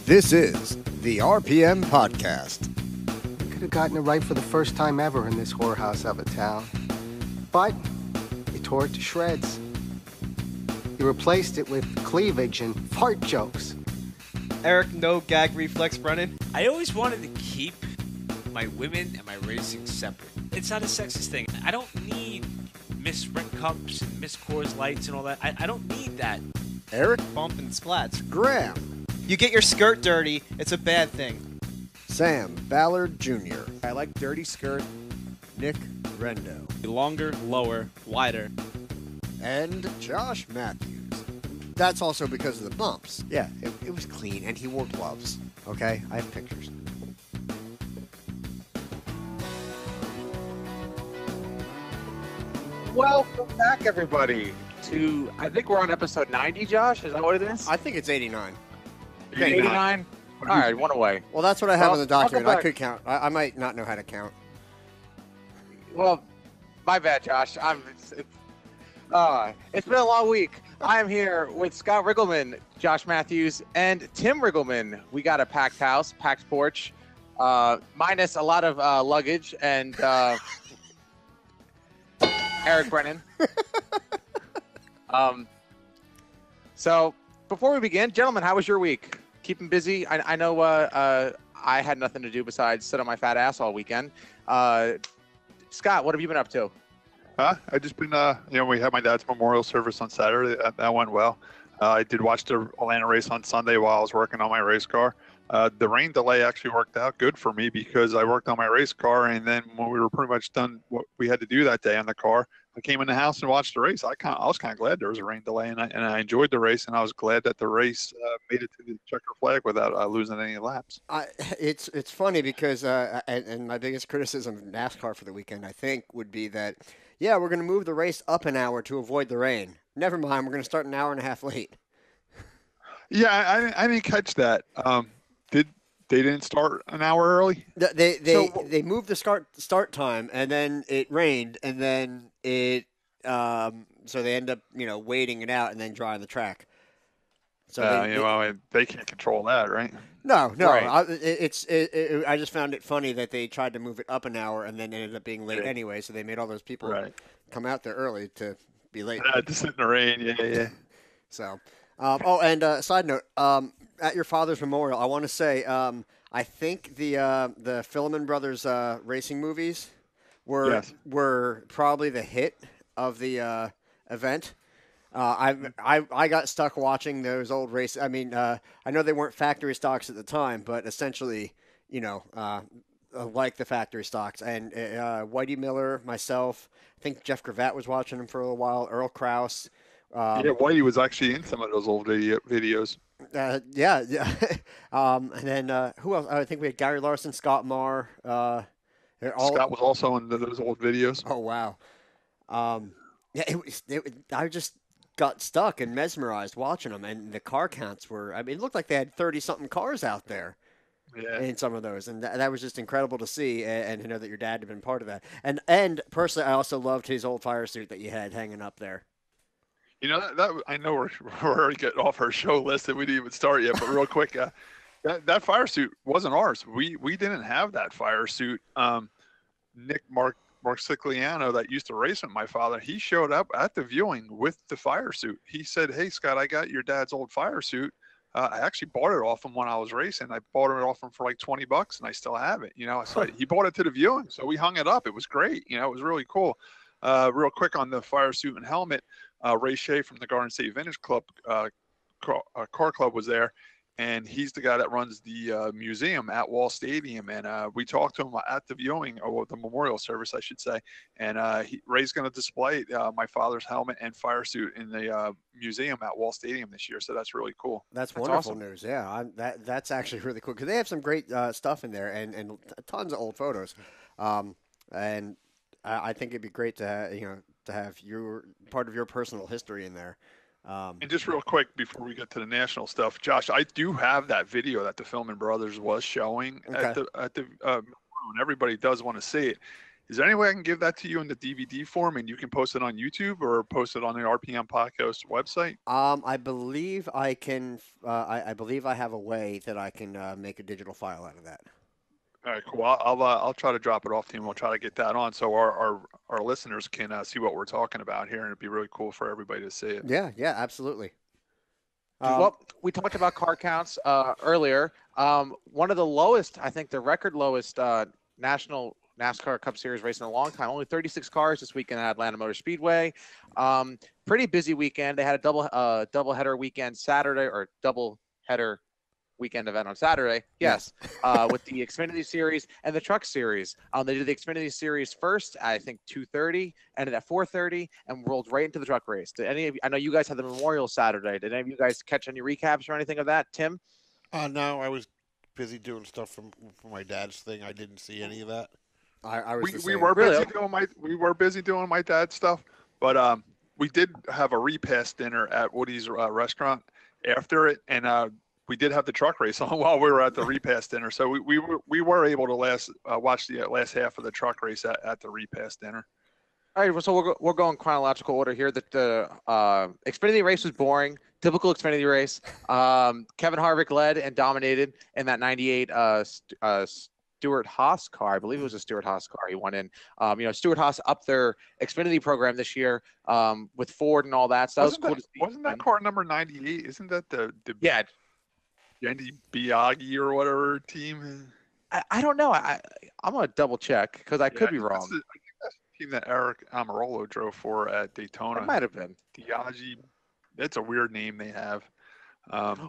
This is the RPM Podcast. We could have gotten it right for the first time ever in this whorehouse of a town. But you tore it to shreds. You replaced it with cleavage and fart jokes. Eric, no gag reflex, Brennan. I always wanted to keep my women and my racing separate. It's not a sexist thing. I don't need Miss Red Cups and Miss Coors Lights and all that. I don't need that. Eric, Bump and splats. Graham, You get your skirt dirty, it's a bad thing. Sam Ballard Jr. I like dirty skirt. Nick Rendo. Longer, lower, wider. And Josh Matthews. That's also because of the bumps. Yeah, it was clean, and he wore gloves. Okay, I have pictures. Welcome back, everybody, to, I think we're on episode 90, Josh? Is that what it is? I think it's 89. 89? All right, one away. Well, that's what I have Well, in the document. welcome I could count. I might not know how to count. Well, my bad, Josh. It's been a long week. I am here with Scott Riggleman, Josh Matthews, and Tim Riggleman. We got a packed house, packed porch, minus a lot of luggage, and Eric Brennan. So before we begin, gentlemen, how was your week? Keeping busy? I know I had nothing to do besides sit on my fat ass all weekend. Scott, what have you been up to? I just been, we had my dad's memorial service on Saturday. That went well. I did watch the Atlanta race on Sunday while I was working on my race car. The rain delay actually worked out good for me because I worked on my race car, and then when we were pretty much done what we had to do that day on the car, I came in the house and watched the race. I was kind of glad there was a rain delay, and I enjoyed the race, and I was glad that the race made it to the checker flag without losing any laps. It's funny because and my biggest criticism of NASCAR for the weekend, I think, would be that, yeah, we're going to move the race up an hour to avoid the rain. Never mind, we're going to start an hour and a half late. Yeah, I didn't catch that. They didn't start an hour early? They moved the start time, and then it rained, and then it so they end up waiting it out and then drying the track. So they can't control that, right? No. Right. I just found it funny that they tried to move it up an hour and then ended up being late anyway. So they made all those people come out there early to be late. To sit in the rain, yeah. So, and side note, at your father's memorial, I want to say, I think the Filliman Brothers racing movies were probably the hit of the event. I got stuck watching those old races. I mean, I know they weren't factory stocks at the time, but essentially, like the factory stocks. And Whitey Miller, myself, I think Jeff Gravatt was watching them for a little while. Earl Krause. Whitey was actually in some of those old videos. Yeah. And then who else? I think we had Gary Larson, Scott Marr. Scott was also in those old videos. Oh wow. I just got stuck and mesmerized watching them, and the car counts were. I mean, it looked like they had 30-something cars out there. Yeah. In some of those, and that was just incredible to see, and to know that your dad had been part of that. And personally, I also loved his old fire suit that you had hanging up there. That I know we're already getting off our show list and we didn't even start yet, but real quick, that fire suit wasn't ours. We didn't have that fire suit. Nick Marcigliano, that used to race with my father, he showed up at the viewing with the fire suit. He said, "Hey Scott, I got your dad's old fire suit. I actually bought it off him when I was racing. I bought it off him for like $20 and I still have it." So he bought it to the viewing, so we hung it up. It was great. It was really cool. Real quick on the fire suit and helmet, Ray Shea from the Garden State Vintage Club car club was there, and he's the guy that runs the museum at Wall Stadium. And we talked to him at the viewing, or the memorial service, I should say. And Ray's going to display my father's helmet and fire suit in the museum at Wall Stadium this year. So that's really cool. That's wonderful awesome news. Yeah, that's actually really cool because they have some great stuff in there and tons of old photos. And I think it'd be great to have your part of your personal history in there. And just real quick before we get to the national stuff, Josh, I do have that video that the Filliman Brothers was showing at the and everybody does want to see it. Is there any way I can give that to you in the DVD form and you can post it on YouTube or post it on the RPM podcast website? I believe I can. I believe I have a way that I can make a digital file out of that. All right, cool. I'll try to drop it off to you and we'll try to get that on so our listeners can see what we're talking about here, and it'd be really cool for everybody to see it. Yeah, absolutely. Well, we talked about car counts earlier. One of the lowest, I think the record lowest national NASCAR Cup Series race in a long time. Only 36 cars this weekend at Atlanta Motor Speedway. Pretty busy weekend. They had a double header weekend Saturday, or double header weekend event on Saturday. Yes, with the Xfinity Series and the Truck Series. They did the Xfinity Series first, I think 2:30, ended at 4:30, and rolled right into the truck race. Did any of you? I know you guys had the Memorial Saturday. Did any of you guys catch any recaps or anything of that, Tim? No, I was busy doing stuff for my dad's thing. I didn't see any of that. We were busy doing my dad's stuff, but we did have a repass dinner at Woody's restaurant after it, and we did have the truck race on while we were at the repass dinner. So we were able to watch the last half of the truck race at the repass dinner. All right, so we're going chronological order here. That the Xfinity race was boring, typical Xfinity race. Kevin Harvick led and dominated in that 98 Stuart Haas car. I believe it was a Stuart Haas car he won in. Stuart Haas upped their Xfinity program this year with Ford and all that. So that was cool to see. Wasn't that car number 98? Isn't that the yeah, Andy Biaggi or whatever team? I don't know. I'm gonna double check because I could be wrong. I think that's the team that Eric Almirola drove for at Daytona. It might have been Biaggi. That's a weird name they have.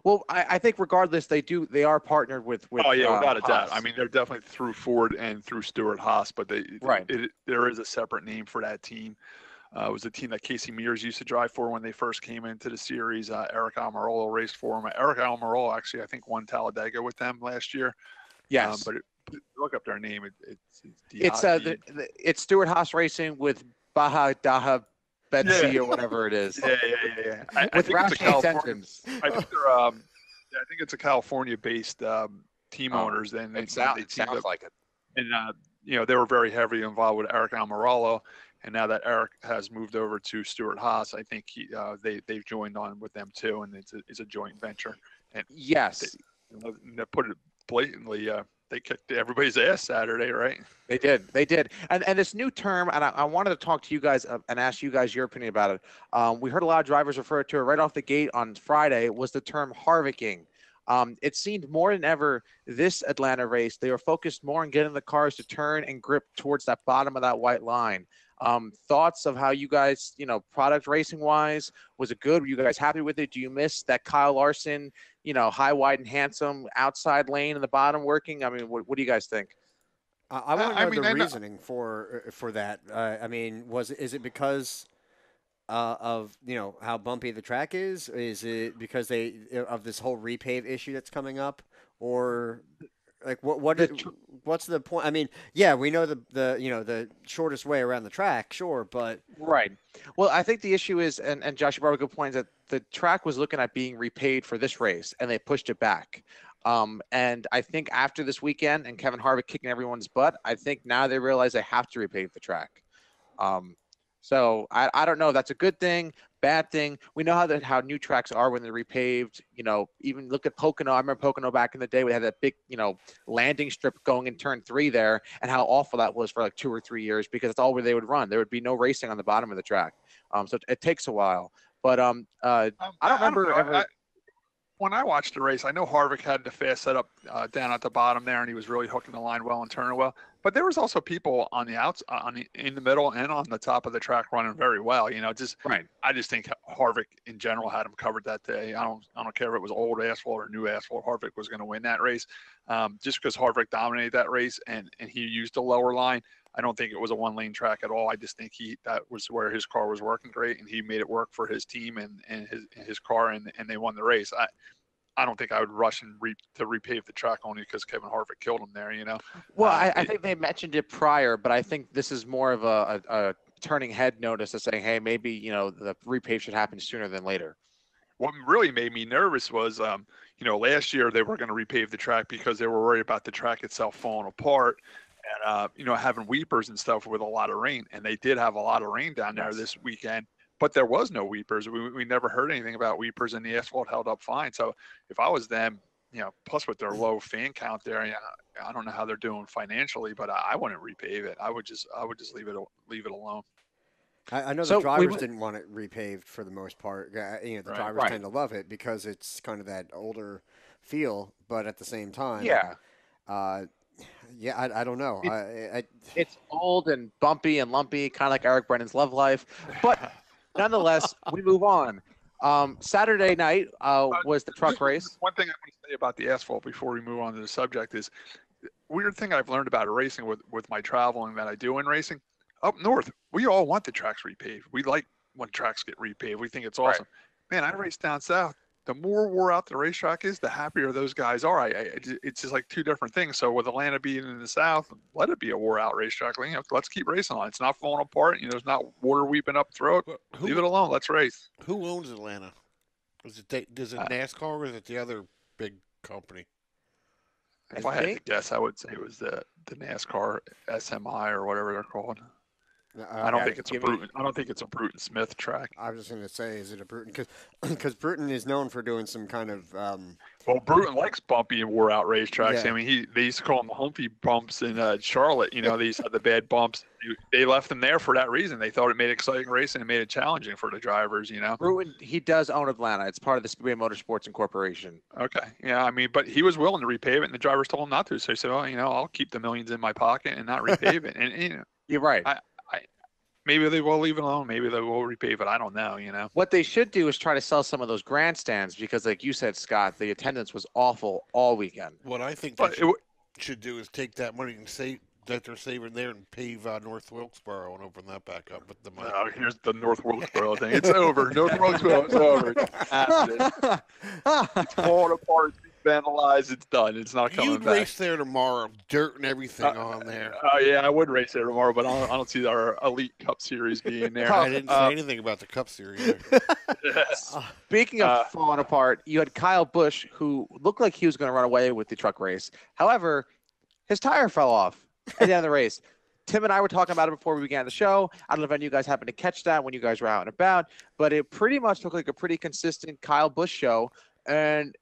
Well, I think regardless, they are partnered with oh yeah, without a doubt. Haas. I mean, they're definitely through Ford and through Stuart Haas, but there is a separate name for that team. It was a team that Casey Mears used to drive for when they first came into the series. Eric Almirola raced for him. Eric Almirola actually, I think, won Talladega with them last year. Yes, but look up their name. It's Stuart Haas Racing with Baja Daha Betsy or whatever it is. Yeah. I think it's a California. I think they're. I think it's a California-based team owners. And it sounds like it. And they were very heavily involved with Eric Almirola. And now that Eric has moved over to Stuart Haas, I think they've joined on with them too, and it's a joint venture. And yes, they put it blatantly. They kicked everybody's ass Saturday, right? They did. And this new term, and I wanted to talk to you guys and ask you guys your opinion about it. We heard a lot of drivers refer to it right off the gate on Friday, was the term Harvicking. It seemed more than ever this Atlanta race, they were focused more on getting the cars to turn and grip towards that bottom of that white line. Thoughts of how you guys, product racing wise, was it good? Were you guys happy with it? Do you miss that Kyle Larson, high, wide, and handsome outside lane in the bottom working? I mean, what do you guys think? I want to know the reasoning for that. Is it because of how bumpy the track is? Is it because of this whole repave issue that's coming up, or like what's the point? I mean, yeah, we know the shortest way around the track, sure, but right. Well, I think the issue is, and Josh, you brought a good point, that the track was looking at being repaid for this race, and they pushed it back. And I think after this weekend and Kevin Harvick kicking everyone's butt, I think now they realize they have to repave the track. So I don't know if that's a good thing, bad thing. We know how new tracks are when they're repaved. Even look at Pocono. I remember Pocono back in the day. We had that big, landing strip going in turn 3 there, and how awful that was for like 2 or 3 years because that's all where they would run. There would be no racing on the bottom of the track. So it takes a while. But I don't remember ever. When I watched the race, I know Harvick had the fast setup down at the bottom there, and he was really hooking the line well and turning well. But there was also people on the in the middle and on the top of the track running very well. Right. I just think Harvick in general had him covered that day. I don't care if it was old asphalt or new asphalt. Harvick was going to win that race, just because Harvick dominated that race and he used the lower line. I don't think it was a one-lane track at all. I just think that was where his car was working great, and he made it work for his team and his car, and they won the race. I don't think I would rush to repave the track only because Kevin Harvick killed him there, Well, I think they mentioned it prior, but I think this is more of a turning head notice of saying, hey, maybe, the repave should happen sooner than later. What really made me nervous was, last year they were going to repave the track because they were worried about the track itself falling apart. and having weepers and stuff with a lot of rain. And they did have a lot of rain down there this weekend, but there was no weepers. We never heard anything about weepers, and the asphalt held up fine. So if I was them, plus with their low fan count there, I don't know how they're doing financially, but I wouldn't repave it. I would just leave it alone. I know the drivers didn't want it repaved for the most part. The drivers tend to love it because it's kind of that older feel, but at the same time, I don't know. It's old and bumpy and lumpy, kind of like Eric Brennan's love life. But nonetheless, we move on. Saturday night was the truck race. One thing I want to say about the asphalt before we move on to the subject is weird thing I've learned about racing with my traveling that I do in racing. Up north, we all want the tracks repaved. We like when tracks get repaved. We think it's awesome. Right. Man, I race down south. The more wore out the racetrack is, the happier those guys are. It's just like two different things. So with Atlanta being in the south, let it be a wore out racetrack. Let's keep racing on it. It's not falling apart. There's not water weeping up through it. Leave it alone. Let's race. Who owns Atlanta? Is it NASCAR or is it the other big company? If I had to guess, I would say it was the NASCAR SMI or whatever they're called. I don't think it's a Bruton. I don't think it's a Bruton Smith track. I was just going to say, is it a Bruton? Because Bruton is known for doing some kind of. Well, Bruton likes bumpy and wore out racetracks. Yeah. I mean, they used to call them the humpy bumps in Charlotte. They used to have the bad bumps. They left them there for that reason. They thought it made exciting racing and made it challenging for the drivers. Bruton, he does own Atlanta. It's part of the Speedway Motorsports Incorporation. Okay, yeah, I mean, but he was willing to repave it, and the drivers told him not to. So he said, "Well, I'll keep the millions in my pocket and not repave it." And you're right. Maybe they will leave it alone. Maybe they will repave it. I don't know, What they should do is try to sell some of those grandstands because, like you said, Scott, the attendance was awful all weekend. What I think they should do is take that money and save that they're saving there and pave North Wilkesboro and open that back up with the money. Oh, here's the North Wilkesboro thing. It's over. North Wilkesboro is over. It's falling apart. Vandalized, it's done. It's not coming back. You'd race there tomorrow, dirt and everything on there. Oh yeah, I would race there tomorrow, but I don't see our Elite Cup Series being there. I didn't say anything about the Cup Series. Speaking of falling apart, you had Kyle Busch, who looked like he was going to run away with the truck race. However, his tire fell off at the end of the race. Tim and I were talking about it before we began the show. I don't know if any of you guys happened to catch that when you guys were out and about, but it pretty much looked like a pretty consistent Kyle Busch show. And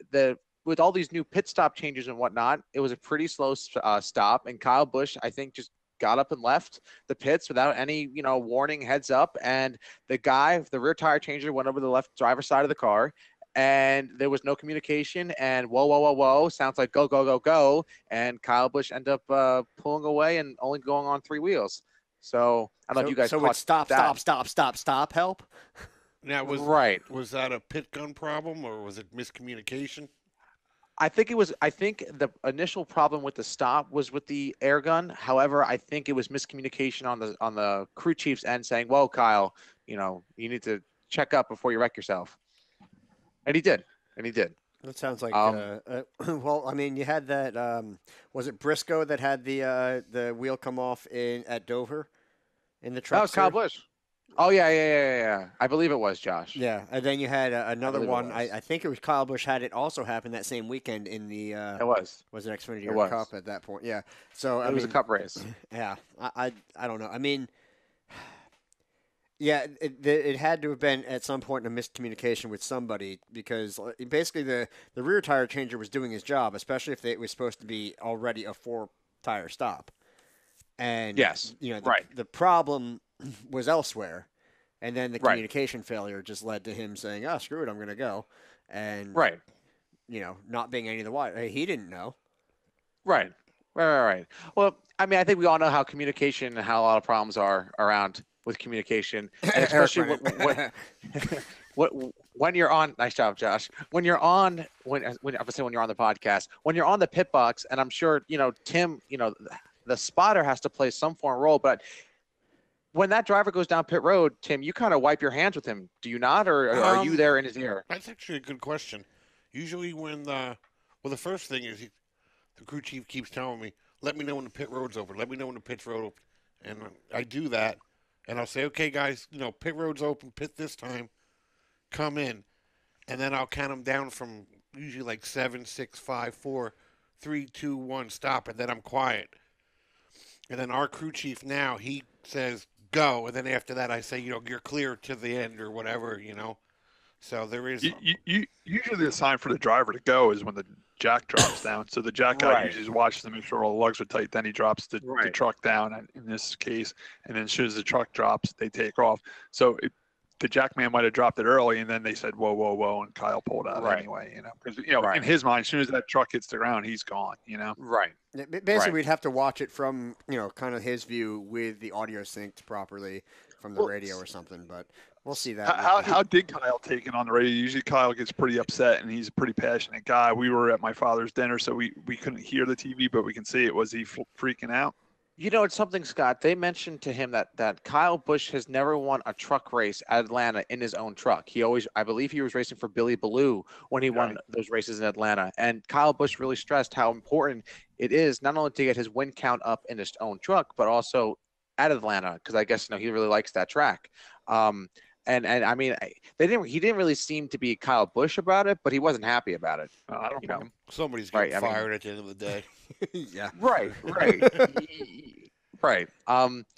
with all these new pit stop changes and whatnot, it was a pretty slow stop. And Kyle Busch, I think, just got up and left the pits without any, warning, heads up. And the rear tire changer went over the left driver's side of the car. And there was no communication. And whoa, whoa, whoa, whoa, sounds like go, go, go, go. And Kyle Busch ended up pulling away and only going on 3 wheels. So I don't know if you guys caught stop help? Now, was that a pit gun problem or was it miscommunication? I think the initial problem with the stop was with the air gun. However, I think it was miscommunication on the crew chief's end saying, "Whoa, Kyle, you need to check up before you wreck yourself." And he did. That sounds like well, I mean, you had that was it Briscoe that had the wheel come off at Dover in the truck? That was Kyle Busch. Oh, yeah. I believe it was, Josh. Yeah, and then you had another one. I think it was Kyle Busch had it also happen that same weekend in the it was it Xfinity Cup at that point. Yeah. So it was a cup race. Yeah. I don't know. I mean, yeah, it had to have been at some point a miscommunication with somebody because basically the rear tire changer was doing his job, especially if it was supposed to be already a 4-tire stop. And yes, the problem was elsewhere, and then the communication failure just led to him saying, "Oh, screw it, I'm going to go," and not being any of the why. He didn't know. Right. Well, I mean, I think we all know how communication and how a lot of problems are around with communication, and especially when you're on. Nice job, Josh. When you're on when you're on the podcast, when you're on the pit box, and I'm sure Tim, the spotter has to play some form of role, but when that driver goes down pit road, Tim, you kind of wipe your hands with him, do you not, or are you there in his ear? That's actually a good question. Usually when the first thing is the crew chief keeps telling me, let me know when the pit road's open, let me know when the pit's road open, and I do that, and I'll say, okay, guys, pit road's open, pit this time, come in, and then I'll count them down from usually like 7, 6, 5, 4, 3, 2, 1, stop, and then I'm quiet. And then our crew chief now, he says go, and then after that I say, you're clear to the end or whatever. So there is. Usually the sign for the driver to go is when the jack drops down. So the jack guy Right. usually watches to make sure all the lugs are tight. Then he drops the Right. truck down in this case. And then as soon as the truck drops, they take off. So the jack man might have dropped it early, and then they said, whoa, whoa, whoa, and Kyle pulled out Right. anyway. Because Right. in his mind, as soon as that truck hits the ground, he's gone. Right. Basically, Right. we'd have to watch it from kind of his view with the audio synced properly from the radio or something. But we'll see that. How did Kyle take it on the radio? Usually Kyle gets pretty upset, and he's a pretty passionate guy. We were at my father's dinner, so we couldn't hear the TV, but we can see it. Was he freaking out? It's something, Scott. They mentioned to him that Kyle Busch has never won a truck race at Atlanta in his own truck. I believe he was racing for Billy Ballou when he won those races in Atlanta. And Kyle Busch really stressed how important it is not only to get his win count up in his own truck, but also at Atlanta, because I guess he really likes that track. And I mean, he didn't really seem to be Kyle Busch about it, but he wasn't happy about it. I don't know. Somebody's getting fired at the end of the day. Yeah. Right. Right.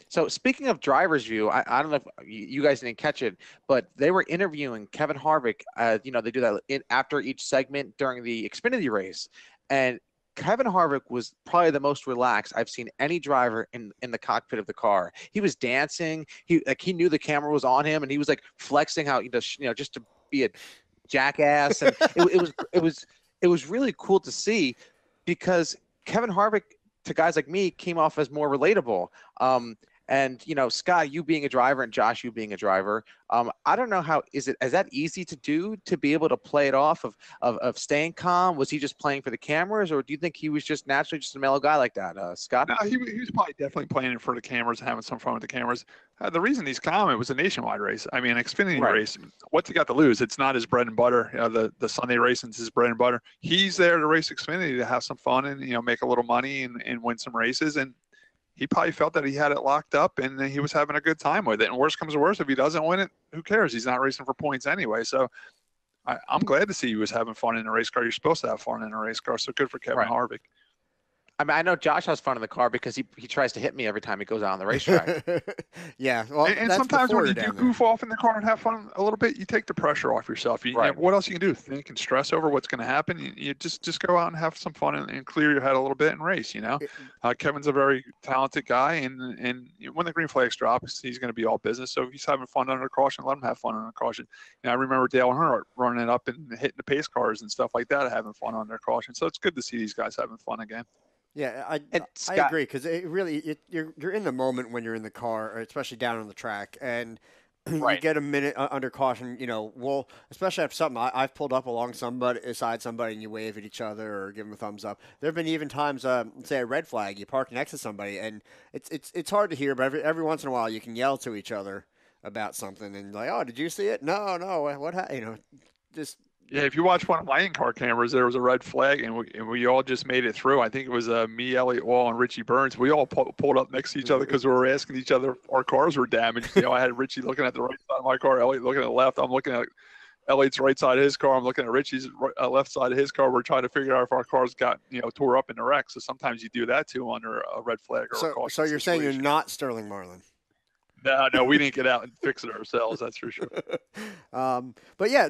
So speaking of driver's view, I don't know if you guys didn't catch it, but they were interviewing Kevin Harvick. They do that after each segment during the Xfinity race, and Kevin Harvick was probably the most relaxed I've seen any driver in the cockpit of the car. He was dancing. He knew the camera was on him, and he was like flexing how just to be a jackass. And it was really cool to see, because Kevin Harvick, to guys like me, came off as more relatable. And Scott, you being a driver, and Josh, you being a driver, I don't know is that easy to do, to be able to play it off of staying calm? Was he just playing for the cameras, or do you think he was just naturally just a mellow guy like that, Scott? No, he was probably definitely playing it for the cameras, having some fun with the cameras. The reason he's calm, it was a nationwide race. I mean, an Xfinity race, what's he got to lose? It's not his bread and butter. The Sunday racing is his bread and butter. He's there to race Xfinity to have some fun and make a little money and win some races. And he probably felt that he had it locked up, and he was having a good time with it. And worst comes to worst, if he doesn't win it, who cares? He's not racing for points anyway. So I'm glad to see he was having fun in a race car. You're supposed to have fun in a race car. So good for Kevin Harvick. I mean, I know Josh has fun in the car because he tries to hit me every time he goes out on the racetrack. Yeah. Well, and sometimes when you do goof off in the car and have fun a little bit, you take the pressure off yourself. What else you can do? Think and stress over what's going to happen. You just go out and have some fun and clear your head a little bit and race. Kevin's a very talented guy, and when the green flags drop, he's going to be all business. So if he's having fun under caution, let him have fun under caution. I remember Dale Earnhardt running it up and hitting the pace cars and stuff like that, having fun under caution. So it's good to see these guys having fun again. Yeah, I agree, because you're in the moment when you're in the car, or especially down on the track, and you get a minute under caution. Especially after something, I've pulled up beside somebody, and you wave at each other or give them a thumbs up. There have been even times, say a red flag, you park next to somebody, and it's hard to hear, but every once in a while you can yell to each other about something, and like, oh, did you see it? No, what happened? Just. Yeah, if you watch one of my in-car cameras, there was a red flag, and we all just made it through. I think it was me, Elliot Wall, and Richie Burns. We all pulled up next to each other because we were asking each other if our cars were damaged. I had Richie looking at the right side of my car, Elliot looking at the left. I'm looking at Elliot's right side of his car. I'm looking at Richie's left side of his car. We're trying to figure out if our cars got tore up in the wreck. So sometimes you do that too under a red flag or a caution. So you're saying you're not Sterling Marlin? No, we didn't get out and fix it ourselves. That's for sure. But yeah,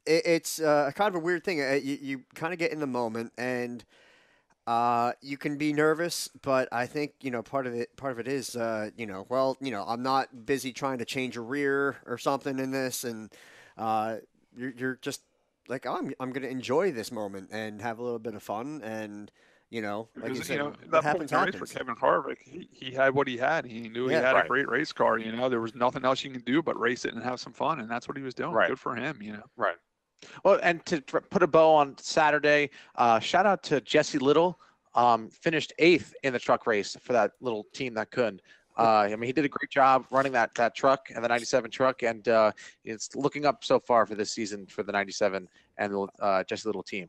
it's kind of a weird thing. You kind of get in the moment, and you can be nervous, but I think part of it is I'm not busy trying to change a rear or something in this, and you're just like, oh, I'm going to enjoy this moment and have a little bit of fun, and like you said, that happens. For Kevin Harvick, he had what he had. He knew he had a great race car. There was nothing else you can do but race it and have some fun, and that's what he was doing. Good for him. Right. Well, and to put a bow on Saturday, shout out to Jesse Little. Finished 8th in the truck race for that little team that couldn't. He did a great job running that truck and the 97 truck, and it's looking up so far for this season for the 97 and the Jesse Little team.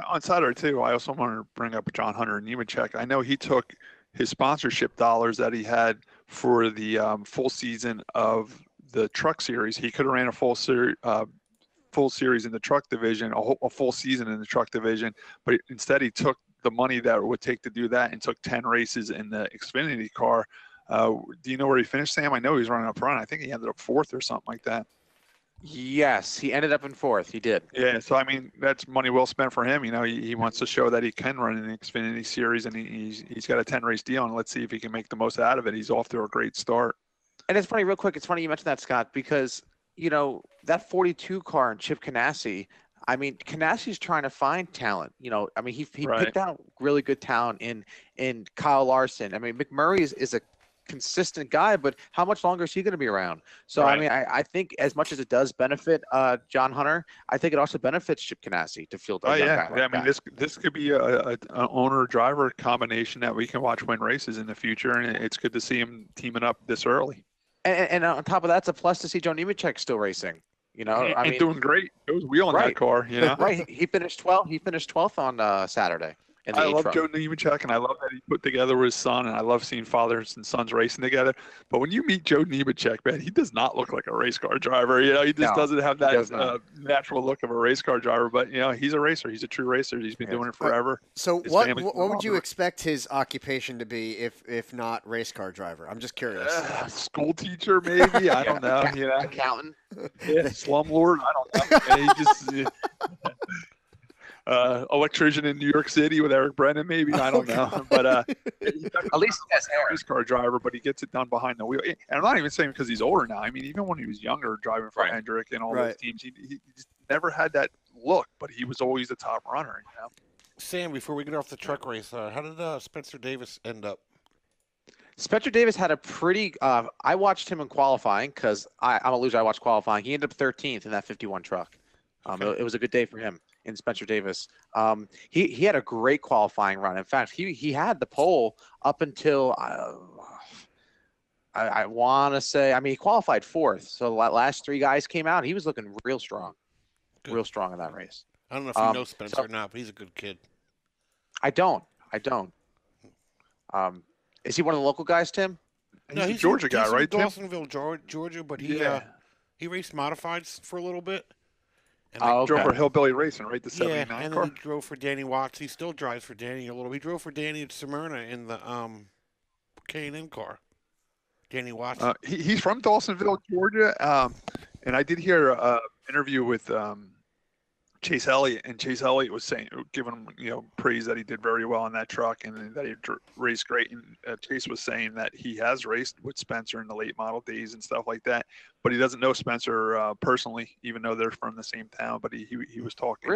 On Saturday, too, I also wanted to bring up John Hunter and Nemechek. I know he took his sponsorship dollars that he had for the full season of the truck series. He could have ran a full series in the truck division, a full season in the truck division, but instead he took the money that it would take to do that and took 10 races in the Xfinity car. Do you know where he finished, Sam? I know he was running up front. I think he ended up 4th or something like that. Yes, he ended up in 4th. He did. Yeah, so I mean, that's money well spent for him. You know, he wants to show that he can run in the Xfinity Series, and he's got a 10-race deal, and let's see if he can make the most out of it. He's off to a great start. And it's funny, real quick, it's funny you mentioned that, Scott, because, you know, that 42 car in Chip Ganassi, I mean, Ganassi's trying to find talent. You know, I mean, he picked out really good talent in Kyle Larson. I mean, McMurray is a consistent guy, but how much longer is he going to be around? So, I mean, I think as much as it does benefit John Hunter, I think it also benefits Chip Ganassi to field a young guy like I mean, this could be an owner-driver combination that we can watch win races in the future, and it's good to see him teaming up this early. And on top of that, it's a plus to see Joe Nemechek still racing. You know, I mean, doing great. It was wheeling that car. You know, He finished 12th. He finished 12th on Saturday. I love Joe Nemechek, and I love that he put together with his son, and I love seeing fathers and sons racing together. But when you meet Joe Nemechek, man, he does not look like a race car driver. You know, he just doesn't have that natural look of a race car driver. But, you know, he's a racer. He's a true racer. He's been doing it forever. So what would you expect his occupation to be if not race car driver? I'm just curious. School teacher, maybe. I don't know. You know, accountant. Yeah, slumlord. I don't know. And he just. Electrician in New York City with Eric Brennan, maybe. I don't know. But at least he has hair. Race car driver, but he gets it done behind the wheel. And I'm not even saying because he's older now. I mean, even when he was younger, driving for Hendrick and all those teams, he just never had that look, but he was always the top runner. You know? Sam, before we get off the truck race, how did Spencer Davis end up? Spencer Davis had a pretty I watched him in qualifying because I'm a loser. I watched qualifying. He ended up 13th in that 51 truck. It was a good day for him in Spencer Davis. He had a great qualifying run. In fact, he had the pole up until I want to say, I mean, he qualified 4th. So the last 3 guys came out. He was looking real strong, real strong in that race. I don't know if you know Spencer or not, but he's a good kid. I don't. Is he one of the local guys, Tim? No, he's a Georgia guy, right? Tim? Dawsonville, Georgia, but he raced modifieds for a little bit. And drove for Hillbilly Racing, right? The 79 and car. Then he drove for Danny Watts. He still drives for Danny a little. He drove for Danny at Smyrna in the K&N car. Danny Watts. He's from Dawsonville, Georgia. And I did hear an interview with Chase Elliott, and Chase Elliott was saying, giving him, praise that he did very well on that truck and that he raced great. And Chase was saying that he has raced with Spencer in the late model days and stuff like that, but he doesn't know Spencer personally, even though they're from the same town. But he was talking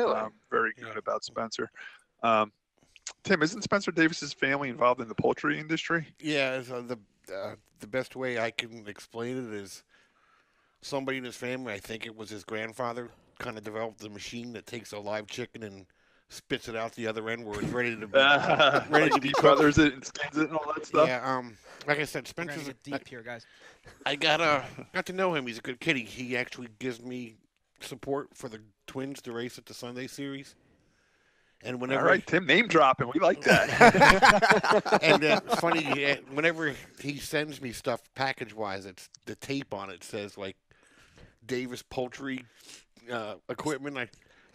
very good about Spencer. Tim, isn't Spencer Davis's family involved in the poultry industry? Yeah, the best way I can explain it is somebody in his family, I think it was his grandfather, kind of developed the machine that takes a live chicken and spits it out the other end where it's ready to be feathers it and skins it and all that stuff. Yeah, like I said, Spencer's deep here, guys. I got to know him. He's a good kid. He actually gives me support for the Twins to race at the Sunday Series. And whenever all right, Tim, name dropping, we like that. And it's funny, whenever he sends me stuff package wise, it's the tape on it says like Davis Poultry equipment. I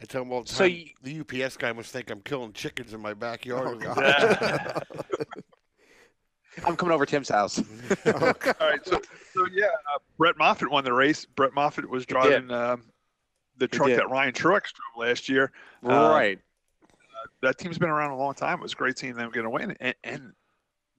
tell him all the time. So the UPS guy must think I'm killing chickens in my backyard. I'm coming over to Tim's house. All right, so Brett Moffitt won the race. Brett Moffitt was driving the truck that Ryan Truex drove last year. Right. That team's been around a long time. It was great seeing them get a win. And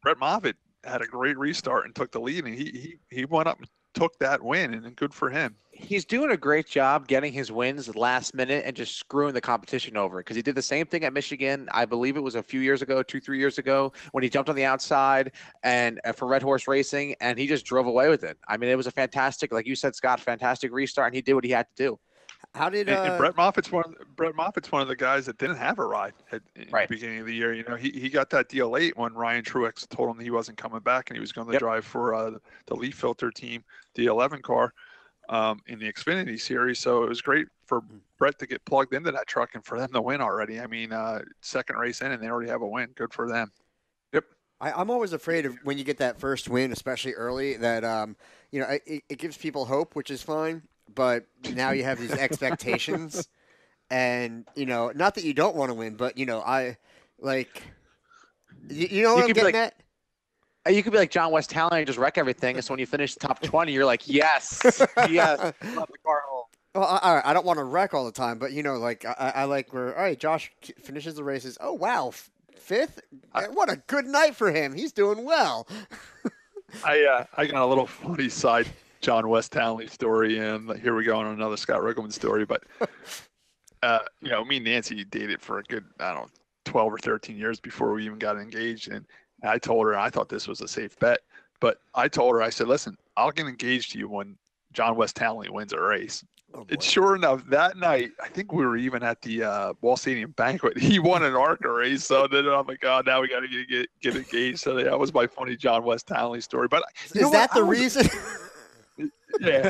Brett Moffitt had a great restart and took the lead, and he went up and took that win, and good for him. He's doing a great job getting his wins last minute and just screwing the competition over, because he did the same thing at Michigan. I believe it was a few years ago, 2-3 years ago, when he jumped on the outside and for Red Horse Racing, and he just drove away with it. I mean, it was a fantastic, like you said, Scott, fantastic restart, and he did what he had to do. How did and Brett Moffitt's one of the guys that didn't have a ride in the beginning of the year. He got that deal late when Ryan Truex told him he wasn't coming back and he was going to drive for the Leaf Filter team, the 11 car, in the Xfinity Series. So it was great for Brett to get plugged into that truck and for them to win already. I mean, second race in and they already have a win. Good for them. Yep. I'm always afraid of when you get that first win, especially early, that it gives people hope, which is fine. But now you have these expectations, and not that you don't want to win, but Like, you know what I'm could be getting like- at? You could be like John West Talent and just wreck everything. And so when you finish top 20, you're like, yes, yes, love the car home. Well, all right, I don't want to wreck all the time, but like I like where all right, Josh finishes the races. Oh wow, fifth. What a good night for him. He's doing well. I got a little funny side John West Townley story, and here we go on another Scott Riggleman story. But me and Nancy dated for a good 12 or 13 years before we even got engaged, and I told her I thought this was a safe bet. But I told her, I said, listen, I'll get engaged to you when John West Townley wins a race. And sure enough, that night, I think we were even at the Wall Stadium banquet. He won an ARCA race, so then I'm like, oh, now we got to get engaged. So that was my funny John West Townley story. But is that the reason? Yeah.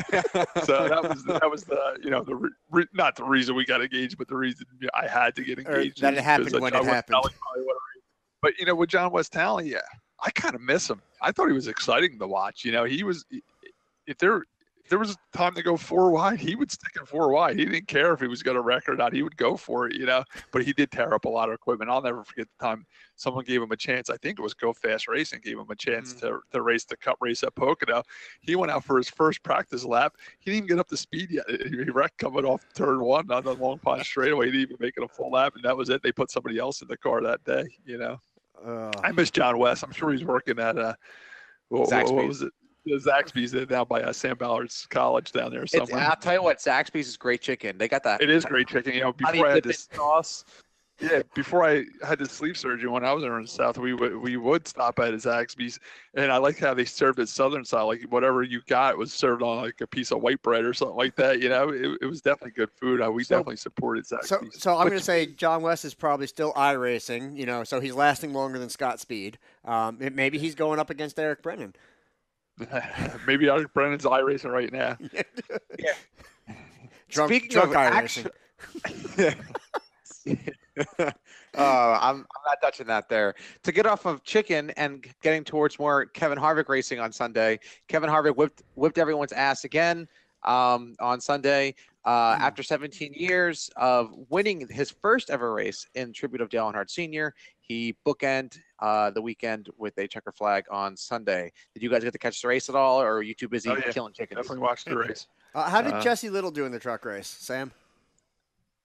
So that was the not the reason we got engaged, but the reason I had to get engaged. That it happened when it happened. But with John West Townley, I kind of miss him. I thought he was exciting to watch. He was if there was time to go 4 wide, he would stick it 4 wide. He didn't care if he was going to wreck or not. He would go for it, But he did tear up a lot of equipment. I'll never forget the time someone gave him a chance. I think it was Go Fast Racing gave him a chance to race the Cup race at Pocono. He went out for his first practice lap. He didn't even get up to speed yet. He wrecked coming off turn 1 on the Long Pond straightaway. He didn't even make it a full lap, and that was it. They put somebody else in the car that day. I miss John West. I'm sure he's working at what was it? The Zaxby's down by Sam Ballard's college down there somewhere. I'll tell you what, Zaxby's is great chicken. They got that. It is great chicken. Before I had this sauce. Yeah, before I had the sleeve surgery when I was in the South, we would stop at Zaxby's, and I like how they served it Southern style. Like whatever you got was served on like a piece of white bread or something like that. It was definitely good food. We definitely supported Zaxby's. So I'm going to say John West is probably still iRacing. So he's lasting longer than Scott Speed. Maybe he's going up against Eric Brennan. Maybe Eric Brennan's iRacing right now. Yeah. Speaking of iRacing. I'm not touching that there. To get off of chicken and getting towards more Kevin Harvick racing on Sunday, Kevin Harvick whipped everyone's ass again on Sunday. After 17 years of winning his first ever race in tribute of Dale Earnhardt Sr., he bookended the weekend with a checker flag on Sunday. Did you guys get to catch the race at all, or are you too busy killing chickens? Definitely watched the race. How did Jesse Little do in the truck race, Sam?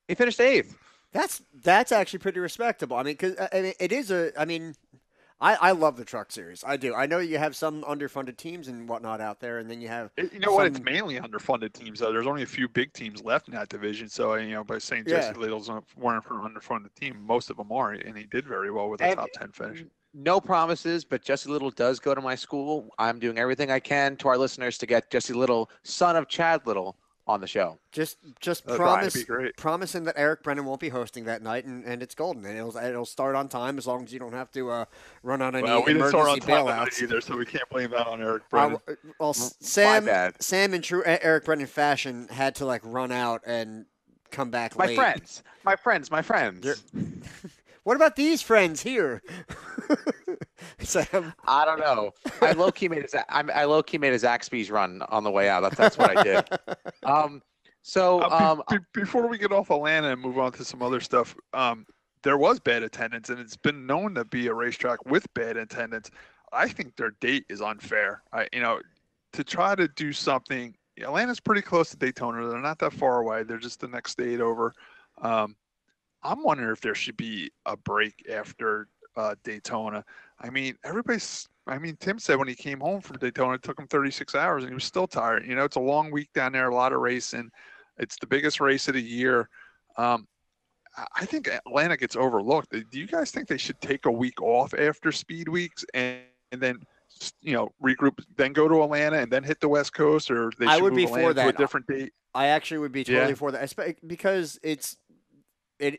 He finished 8th. That's actually pretty respectable. I mean, because it is I love the truck series. I do. I know you have some underfunded teams and whatnot out there, and then you have. What? It's mainly underfunded teams. There's only a few big teams left in that division. So by saying Jesse Little's one of an underfunded team, most of them are, and he did very well with a top 10 finish. No promises, but Jesse Little does go to my school. I'm doing everything I can to our listeners to get Jesse Little, son of Chad Little, on the show. Just promising that Eric Brennan won't be hosting that night, and it's golden, and it'll start on time as long as you don't have to run on any emergency bailouts either, so we can't blame that on Eric Brennan. Sam in true Eric Brennan fashion had to run out and come back late. My friends. What about these friends here? Sam, I don't know. I low key made a Zaxby's run on the way out. That's what I did. Before we get off Atlanta and move on to some other stuff, there was bad attendance, and it's been known to be a racetrack with bad attendance. I think their date is unfair. To try to do something. Atlanta's pretty close to Daytona. They're not that far away. They're just the next state over. I'm wondering if there should be a break after Daytona. Tim said when he came home from Daytona, it took him 36 hours, and he was still tired. It's a long week down there, a lot of racing. It's the biggest race of the year. I think Atlanta gets overlooked. Do you guys think they should take a week off after speed weeks and then regroup, then go to Atlanta and then hit the West Coast, or they should move Atlanta to a different date? I actually would be totally for that, because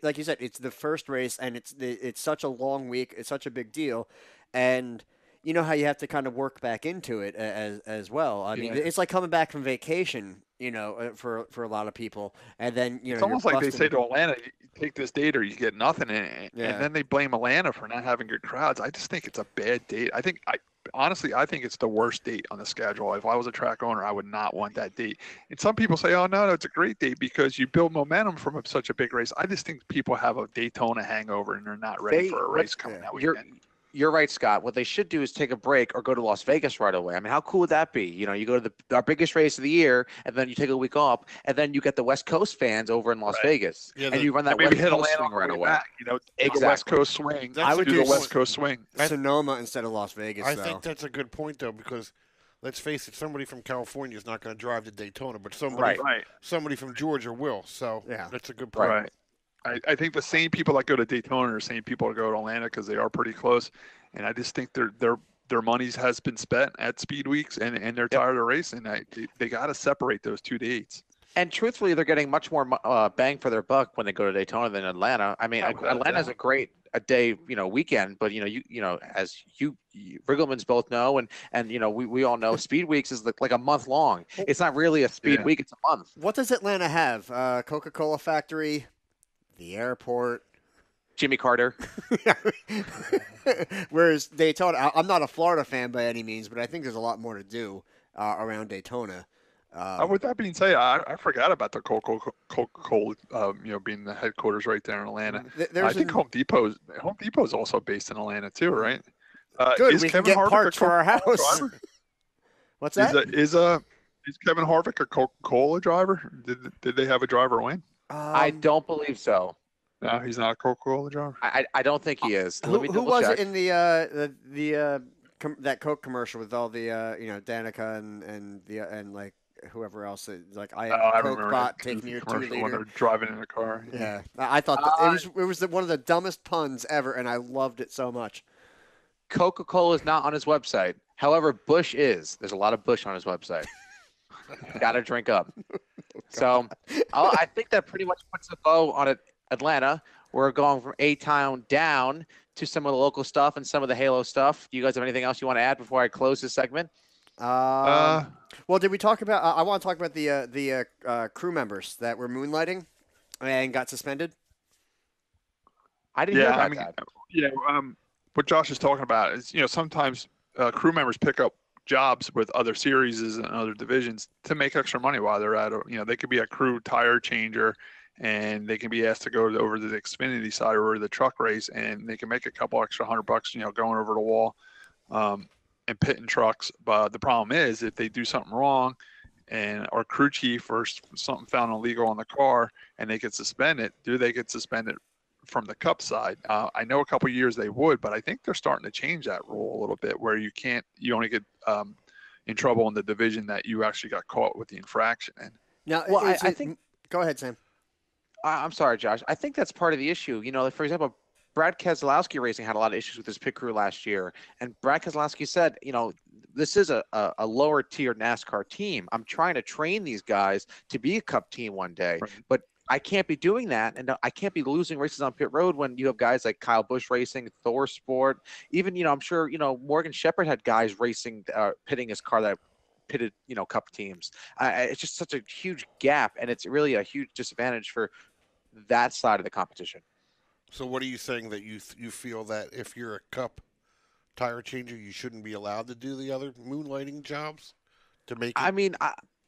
like you said, it's the first race, and it's such a long week. It's such a big deal, and you know how you have to kind of work back into it as well. I mean, it's like coming back from vacation, for a lot of people, and then it's almost like they say to Atlanta, you take this date or you get nothing, and then they blame Atlanta for not having good crowds. I just think it's a bad date. I think honestly, I think it's the worst date on the schedule. If I was a track owner, I would not want that date. And some people say, "Oh no, it's a great date because you build momentum from such a big race." I just think people have a Daytona hangover and they're not ready for a race coming that weekend. You're right, Scott. What they should do is take a break or go to Las Vegas right away. I mean, how cool would that be? You know, you go to our biggest race of the year, and then you take a week off, and then you get the West Coast fans over in Las Vegas, and you run that West Coast swing right away. Back, exactly. West Coast swing. I would do the West Coast swing. Sonoma instead of Las Vegas. I think that's a good point, though, because let's face it, somebody from California is not going to drive to Daytona, but somebody from Georgia will. So that's a good point. Right. I think the same people that go to Daytona are the same people that go to Atlanta because they are pretty close, and I just think their money has been spent at Speed Weeks, and they're tired of racing. They got to separate those two dates. And truthfully, they're getting much more bang for their buck when they go to Daytona than Atlanta. I mean, Atlanta's a day weekend, but as you Rigglemans both know, and we all know, Speed Weeks is like a month long. It's not really a Speed Week; it's a month. What does Atlanta have? Coca-Cola factory, the airport, Jimmy Carter. Whereas Daytona, I'm not a Florida fan by any means, but I think there's a lot more to do around Daytona. With that being said, I forgot about the Coca-Cola, being the headquarters right there in Atlanta. I think Home Depot's also based in Atlanta too, right? Good, we can get parts for our house. What's that? Is Kevin Harvick a Coca-Cola driver? Did they have a driver win? I don't believe so. No, he's not a Coca-Cola driver. I don't think he is. Who was it in that Coke commercial with all the Danica and like whoever else? Like I am Coke bot taking your 2 liter when they're driving in a car. Yeah, I thought it was one of the dumbest puns ever, and I loved it so much. Coca-Cola is not on his website. However, Bush is. There's a lot of Bush on his website. Got to drink up. So I think that pretty much puts a bow on it. Atlanta. We're going from A-Town down to some of the local stuff and some of the Halo stuff. Do you guys have anything else you want to add before I close this segment? Well, did we talk about? I want to talk about the crew members that were moonlighting and got suspended. I didn't hear about that. Yeah, what Josh is talking about is sometimes crew members pick up jobs with other series and other divisions to make extra money while they're at. They could be a crew tire changer, and they can be asked to go over to the Xfinity side or the truck race, and they can make a couple extra $100, going over the wall and pitting trucks. But the problem is if they do something wrong and our crew chief or something found illegal on the car and they get suspended, do they get suspended from the Cup side? I know a couple of years they would, but I think they're starting to change that rule a little bit where you only get in trouble in the division that you actually got caught with the infraction in. Now, well, I think. Go ahead, Sam. I'm sorry, Josh. I think that's part of the issue. For example, Brad Keselowski Racing had a lot of issues with his pit crew last year, and Brad Keselowski said, this is a lower tier NASCAR team. I'm trying to train these guys to be a Cup team one day, but I can't be doing that, and I can't be losing races on pit road when you have guys like Kyle Busch Racing, Thor Sport, even I'm sure Morgan Shepherd had guys racing, pitting his car that pitted Cup teams. It's just such a huge gap, and it's really a huge disadvantage for that side of the competition. So what are you saying, that you feel that if you're a Cup tire changer, you shouldn't be allowed to do the other moonlighting jobs to make it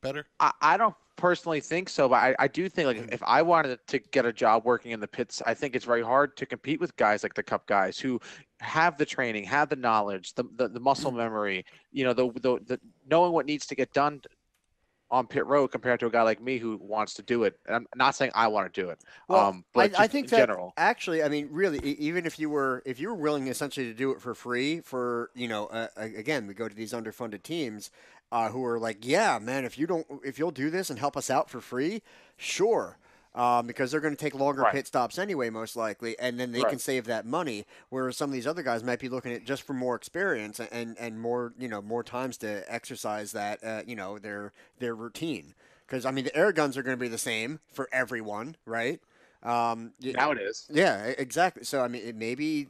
better? I don't personally think so, but I do think if I wanted to get a job working in the pits, I think it's very hard to compete with guys like the Cup guys who have the training, have the knowledge, the muscle memory, the knowing what needs to get done on pit road compared to a guy like me who wants to do it. And I'm not saying I want to do it. Well, but I think in that general. Actually, I mean, really, even if you were willing essentially to do it for free for, again, we go to these underfunded teams who are like, yeah, man, if you'll do this and help us out for free, sure. Because they're going to take longer pit stops anyway, most likely, and then they can save that money. Whereas some of these other guys might be looking at just for more experience and more, more times to exercise that, their routine. Because I mean, the air guns are going to be the same for everyone, right? Now it is. Yeah, exactly. So I mean, it maybe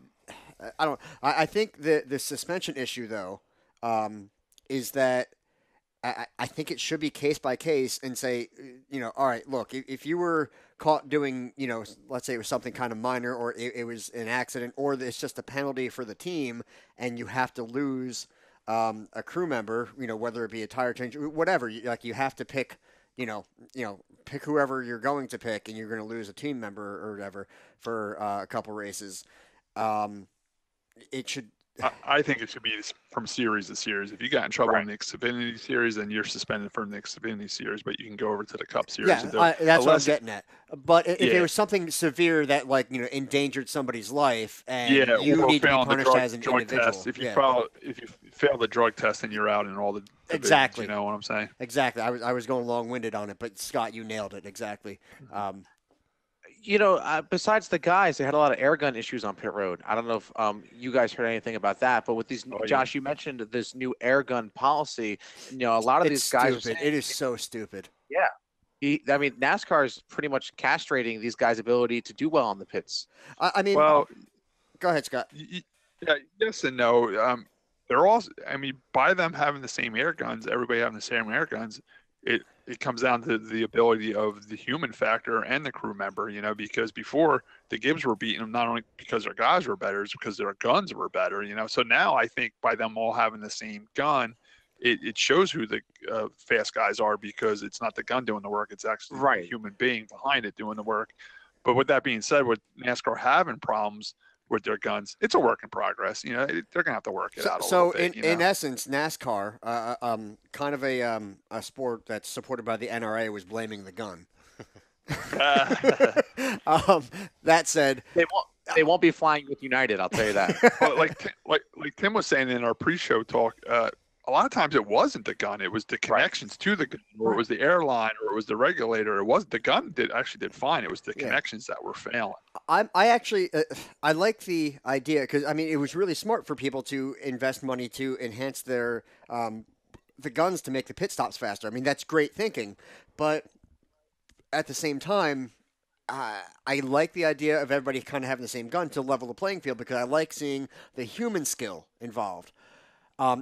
I don't. I think the suspension issue though is that. I think it should be case by case and say, all right, look, if you were caught doing, let's say it was something kind of minor or it was an accident or it's just a penalty for the team and you have to lose a crew member, whether it be a tire change, whatever, like you have to pick, pick whoever you're going to pick, and you're going to lose a team member or whatever for a couple races. It should. I think it should be from series to series. If you got in trouble in the Xfinity series, then you're suspended from the Xfinity series, but you can go over to the Cup series. Yeah, that's what I'm getting at. But if there was something severe that, endangered somebody's life, and you need to be punished as an individual. Test. If you fail the drug test, then you're out in all the divisions, exactly. You know what I'm saying? Exactly. I was going long-winded on it, but Scott, you nailed it exactly. Besides the guys, they had a lot of air gun issues on pit road. I don't know if you guys heard anything about that, but with these, Josh, you mentioned this new air gun policy. A lot of these guys. Stupid. It is so stupid. Yeah. NASCAR is pretty much castrating these guys' ability to do well on the pits. Go ahead, Scott. Yeah, yes and no. They're all. By them having the same air guns, everybody having the same air guns, it comes down to the ability of the human factor and the crew member, because before the Gibbs were beating them not only because their guys were better, it's because their guns were better, So now I think by them all having the same gun, it shows who the fast guys are, because it's not the gun doing the work, it's actually the human being behind it doing the work. But with that being said, with NASCAR having problems with their guns, it's a work in progress. They're gonna have to work it out a little bit. In essence, NASCAR, kind of a sport that's supported by the NRA, was blaming the gun. That said, they won't be flying with United. I'll tell you that. Well, like Tim was saying in our pre-show talk, a lot of times it wasn't the gun; it was the connections to the gun, or it was the airline, or it was the regulator. It wasn't the gun did fine. It was the connections that were failing. I actually I like the idea, because it was really smart for people to invest money to enhance their the guns to make the pit stops faster. That's great thinking, but at the same time, I like the idea of everybody kind of having the same gun to level the playing field, because I like seeing the human skill involved.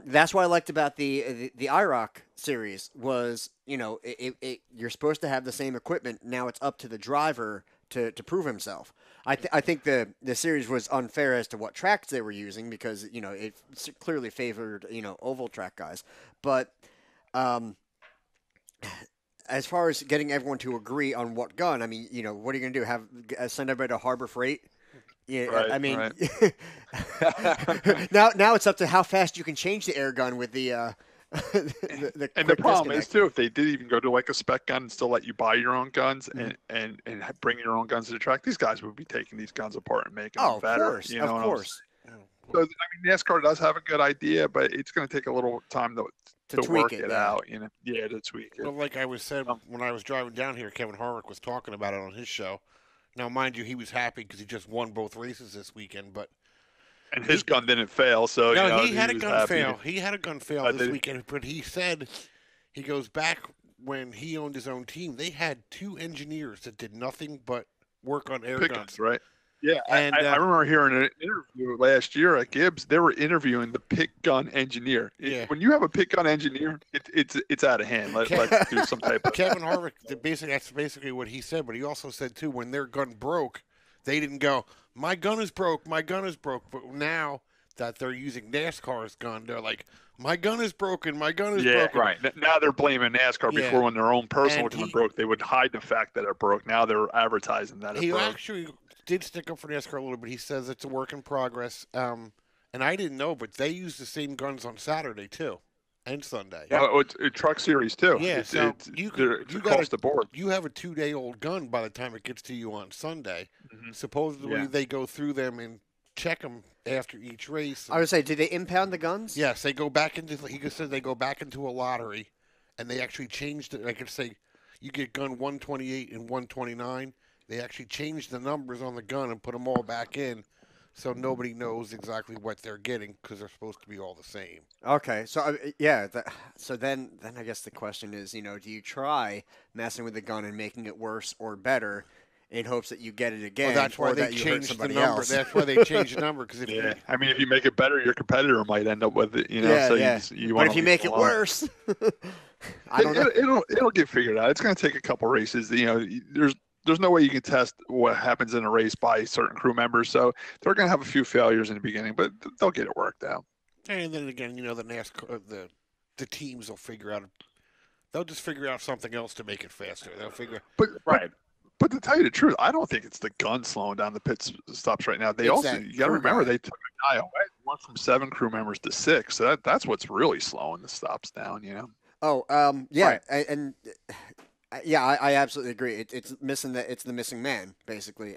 That's what I liked about the IROC series was, you're supposed to have the same equipment. Now it's up to the driver to prove himself. I think the series was unfair as to what tracks they were using, because, it clearly favored, oval track guys. But as far as getting everyone to agree on what gun, what are you going to do? Send everybody to Harbor Freight? Yeah, right, now it's up to how fast you can change the air gun with the and the problem is too, if they did even go to like a spec gun and still let you buy your own guns and bring your own guns to the track, these guys would be taking these guns apart and making them better. Of course. So NASCAR does have a good idea, but it's going to take a little time to work it out. To tweak it. Well, like I was said when I was driving down here, Kevin Harvick was talking about it on his show. Now, mind you, he was happy because he just won both races this weekend, and his gun didn't fail. So he had a gun fail. He had a gun fail this weekend, but he said he goes back when he owned his own team. They had 2 engineers that did nothing but work on air guns, right? Yeah, and I remember hearing an interview last year at Gibbs. They were interviewing the pit gun engineer. When you have a pit gun engineer, it's out of hand. Let's do some type of. Kevin Harvick, that's basically what he said. But he also said too, when their gun broke, they didn't go, "My gun is broke. My gun is broke." But now that they're using NASCAR's gun, they're like, "My gun is broken. My gun is broken." Right. Now they're blaming NASCAR. Before, when their own personal gun broke, they would hide the fact that it broke. Now they're advertising that it broke. He actually did stick up for NASCAR a little bit. He says it's a work in progress. And I didn't know, but they use the same guns on Saturday too, and Sunday. Yeah, it's truck series too. Yeah, so you across the board. You have a 2-day-old gun by the time it gets to you on Sunday. Mm-hmm. Supposedly they go through them and check them after each race. I would say, did they impound the guns? Yes, they go back into. He said they go back into a lottery, and they actually changed it. I could say, you get gun 128 and 129. They actually changed the numbers on the gun and put them all back in, so nobody knows exactly what they're getting, because they're supposed to be all the same. Okay, so so then I guess the question is, do you try messing with the gun and making it worse or better in hopes that you get it again? Well, that's why they changed the number. That's why they changed the number, because if But if you make it worse, I don't know. It'll get figured out. It's going to take a couple races. There's no way you can test what happens in a race by certain crew members, so they're going to have a few failures in the beginning, but they'll get it worked out. And then again, the NASCAR, the teams will figure out. They'll just figure out something else to make it faster. They'll figure. But to tell you the truth, I don't think it's the gun slowing down the pit stops right now. You got to remember, they took a guy away, went from 7 crew members to 6. So that's what's really slowing the stops down. Oh, yeah, Right. and yeah, I absolutely agree. It's missing it's the missing man basically.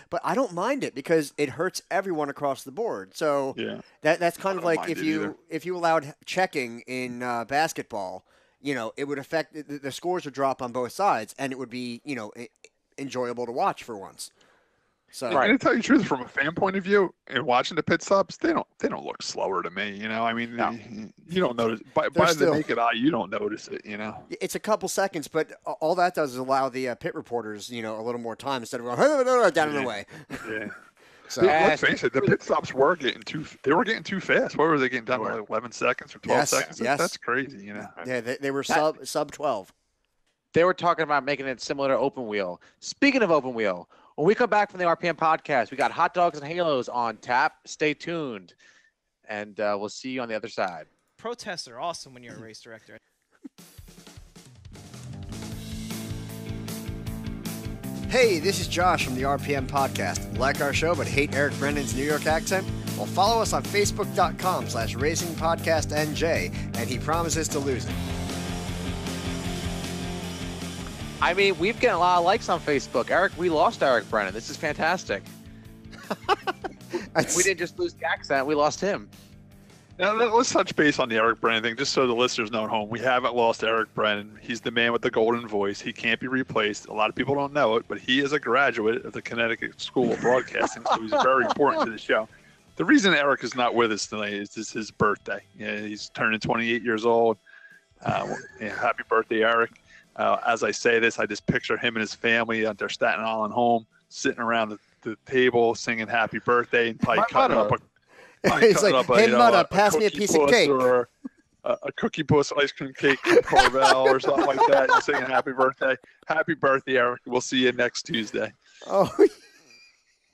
But I don't mind it because it hurts everyone across the board. So Yeah. that's kind of don't like mind it either. if you allowed checking in basketball, it would affect the scores would drop on both sides, and it would be enjoyable to watch for once. So And to tell you the truth, from a fan point of view, and watching the pit stops, they don't look slower to me. I mean, you don't notice by the naked eye, you don't notice it. It's a couple seconds, but all that does is allow the pit reporters, a little more time instead of going down and away. Yeah. So Let's face it, the pit stops were getting too fast. What were they getting down to, like 11 seconds or 12 seconds? Yes. That's crazy. Yeah, they were sub 12. They were talking about making it similar to open wheel. Speaking of open wheel, when we come back from the RPM podcast, we got hot dogs and halos on tap. Stay tuned, and we'll see you on the other side. Protests are awesome when you're a race director. Hey, this is Josh from the RPM podcast. Like our show but hate Eric Brennan's New York accent? Well, follow us on Facebook.com/RacingPodcastNJ, and he promises to lose it. I mean, we've gotten a lot of likes on Facebook. We lost Eric Brennan. This is fantastic. We didn't just lose the accent. We lost him. Now, let's touch base on the Eric Brennan thing, just so the listeners know at home. We haven't lost Eric Brennan. He's the man with the golden voice. He can't be replaced. A lot of people don't know it, but he is a graduate of the Connecticut School of Broadcasting, so he's very important to the show. The reason Eric is not with us tonight is this his birthday. He's turning 28 years old. Happy birthday, Eric. As I say this, I just picture him and his family at their Staten Island home, sitting around the table, singing happy birthday, and probably cutting up He's like, hey, mother, pass me a piece of cake. Or a Cookie Puss ice cream cake from Carvel or something like that, and singing happy birthday. Happy birthday, Eric. We'll see you next Tuesday. Oh,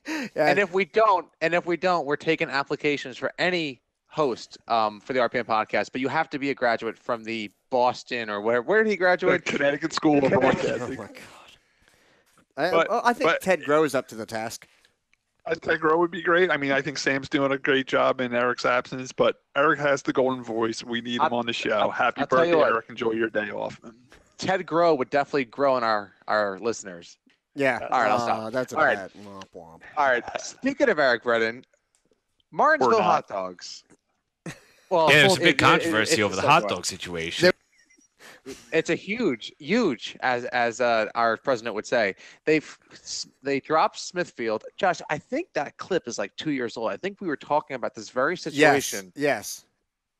yeah. And if we don't, we're taking applications for any host for the RPM podcast, but you have to be a graduate from the Boston or where did he graduate? The Connecticut School of Broadcasting. Oh my God! I think Ted Grows up to the task. Ted Grow would be great. I mean, I think Sam's doing a great job in Eric's absence, but Eric has the golden voice. We need him on the show. Happy birthday, Eric! Enjoy your day off. Ted Grow would definitely grow in our listeners. Yeah. All right, I'll stop. That's all right. Womp womp. All right. Speaking of Eric Brennan, Martinsville hot dogs. Well, yeah, there's a big controversy over the hot dog situation. It's a huge, as our president would say. They dropped Smithfield. Josh, I think that clip is like 2 years old. I think we were talking about this very situation. Yes.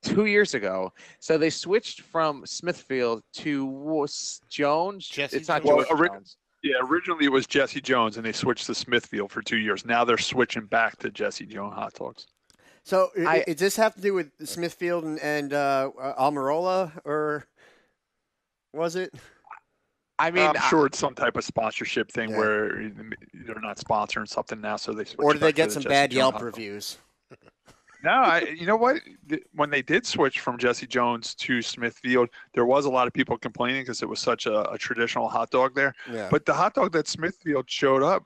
2 years ago. So they switched from Smithfield to Jones. It's not Jones. Yeah, originally it was Jesse Jones, and they switched to Smithfield for 2 years. Now they're switching back to Jesse Jones hot dogs. So does this have to do with Smithfield and Almirola, or was it? I mean, I'm sure it's some type of sponsorship thing where they're not sponsoring something now, so they switch. Or did they get to some Jesse bad Jones Yelp reviews? No, you know what? When they did switch from Jesse Jones to Smithfield, there was a lot of people complaining because it was such a traditional hot dog there. Yeah. But the hot dog that Smithfield showed up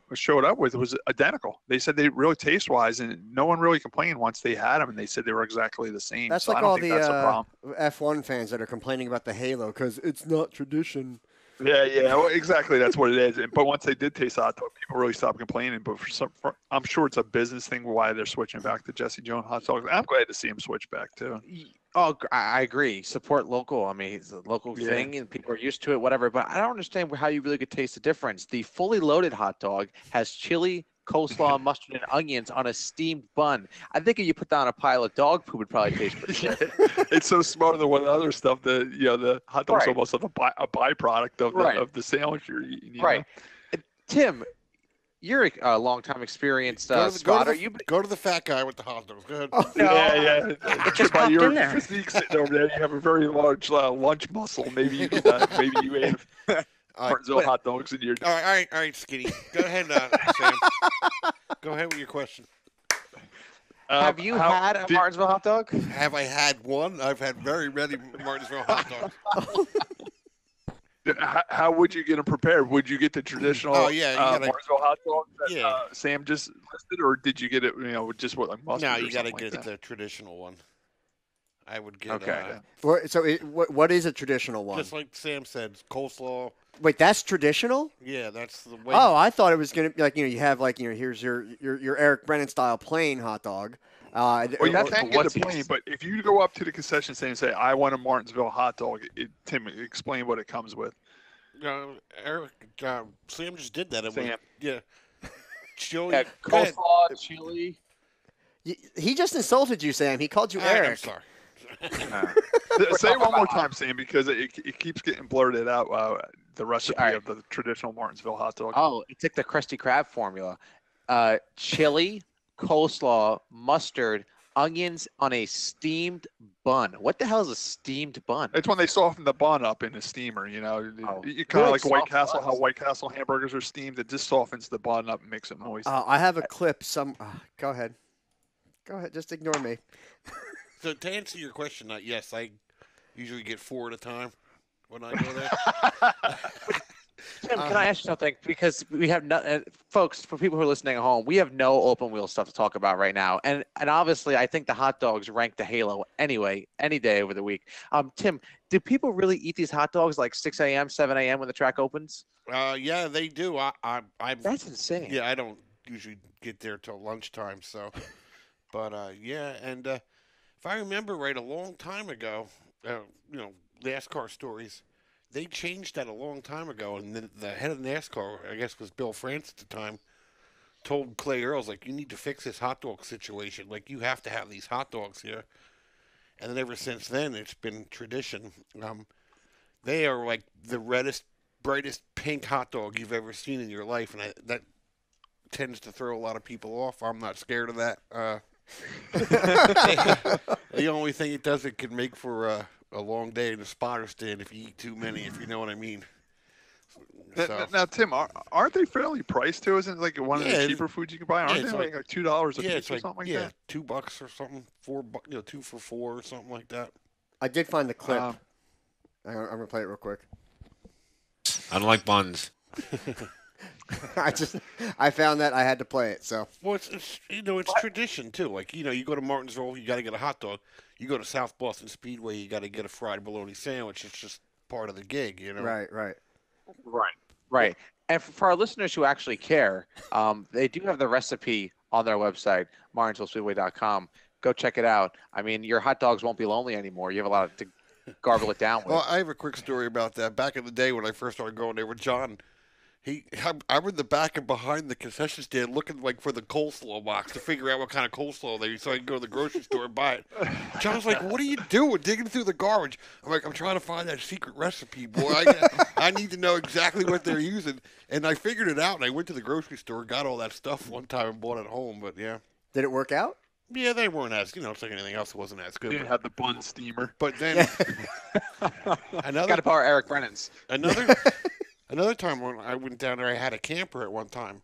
with was identical. They said they really taste-wise, and no one really complained once they had them, and they said they were exactly the same. That's so like I don't all think the that's a problem. F1 fans that are complaining about the halo because it's not tradition. Yeah, well, exactly. That's what it is. But once they did taste hot dog, people really stopped complaining. But I'm sure it's a business thing why they're switching back to Jesse Jones hot dogs. I'm glad to see him switch back too. Oh, I agree. Support local. I mean, it's a local thing, and people are used to it, whatever. But I don't understand how you really could taste the difference. The fully loaded hot dog has chili, coleslaw, mustard, and onions on a steamed bun. I think if you put that on a pile of dog poop, it would probably taste pretty good. It's so smarter than what other stuff that the hot dog's almost like a byproduct of the sandwich you're eating. Right. Tim, you're a long-time experienced spotter. Go to the fat guy with the hot dogs. Go ahead. Oh, no. Yeah. Just popped in there. Physique sitting over there, you have a very large lunch muscle. Maybe you could, maybe you ate Martinsville hot dogs in your. All right, Skinny. Go ahead, Sam. Go ahead with your question. Have you had a Martinsville hot dog? Have I had one? I've had very many Martinsville hot dogs. How would you get them prepared? Would you get the traditional Martinsville hot dog that Sam just listed, or did you get it, just with like mustard? No, you got to like get that? the traditional one. I would get. Okay. What is a traditional one? Just like Sam said, coleslaw. Wait, that's traditional? Yeah, that's the way. Oh, I thought it was gonna be like you have like here's your Eric Brennan style plain hot dog. Well, you can get a plain, but if you go up to the concession stand and say, "I want a Martinsville hot dog," Tim, explain what it comes with. Eric, Sam just did that. Sam. Chili. Coleslaw, chili. He just insulted you, Sam. He called you Eric. I'm sorry. Say it one more time, Sam, because it keeps getting blurted out. The recipe of the traditional Martinsville hot dog. Oh, it's like the Krusty Krab formula. Chili, coleslaw, mustard, onions on a steamed bun. What the hell is a steamed bun? It's when they soften the bun up in a steamer. You kind of like White Castle. How White Castle hamburgers are steamed. It just softens the bun up and makes it moist. I have a clip. Go ahead. Go ahead. Just ignore me. So to answer your question, yes, I usually get 4 at a time when I go there. Tim, can I ask you something? Because we have folks, for people who are listening at home, we have no open wheel stuff to talk about right now, and obviously, I think the hot dogs rank the halo anyway, any day over the week. Tim, do people really eat these hot dogs like 6 a.m., 7 a.m. when the track opens? Yeah, they do. That's insane. Yeah, I don't usually get there till lunchtime, so. But and if I remember right, a long time ago, NASCAR stories. They changed that a long time ago, and the head of NASCAR, I guess was Bill France at the time, told Clay Earls, like, you need to fix this hot dog situation. Like, you have to have these hot dogs here. And then ever since then, it's been tradition. They are like the reddest, brightest pink hot dog you've ever seen in your life, and that tends to throw a lot of people off. I'm not scared of that. The only thing it does, it can make for a long day in the spotter stand if you eat too many, if you know what I mean. So. Now, Tim, aren't they fairly priced too? Isn't it like one of the cheaper foods you can buy? Aren't they like $2 a piece or something like that? Yeah, $2 or something. $4, 2 for $4 or something like that. I did find the clip. I'm gonna play it real quick. I don't like buns. I found that I had to play it. So well, it's tradition too. Like you go to Martinsville, you got to get a hot dog. You go to South Boston Speedway, you got to get a fried bologna sandwich. It's just part of the gig, Right. And for our listeners who actually care, they do have the recipe on their website, martinsvillespeedway.com. Go check it out. I mean, your hot dogs won't be lonely anymore. You have a lot to gargle it down with. Well, I have a quick story about that. Back in the day when I first started going there with John, I'm in the back and behind the concession stand looking like for the coleslaw box to figure out what kind of coleslaw they use so I can go to the grocery store and buy it. John's like, "What are you doing? Digging through the garbage?" I'm like, "I'm trying to find that secret recipe, boy. I need to know exactly what they're using." And I figured it out, and I went to the grocery store, got all that stuff one time, and bought it home. But yeah, did it work out? Yeah, they weren't as it's like anything else. It wasn't as good. Didn't have the bun steamer. But then got to borrow Eric Brennan's. Another time when I went down there, I had a camper at one time.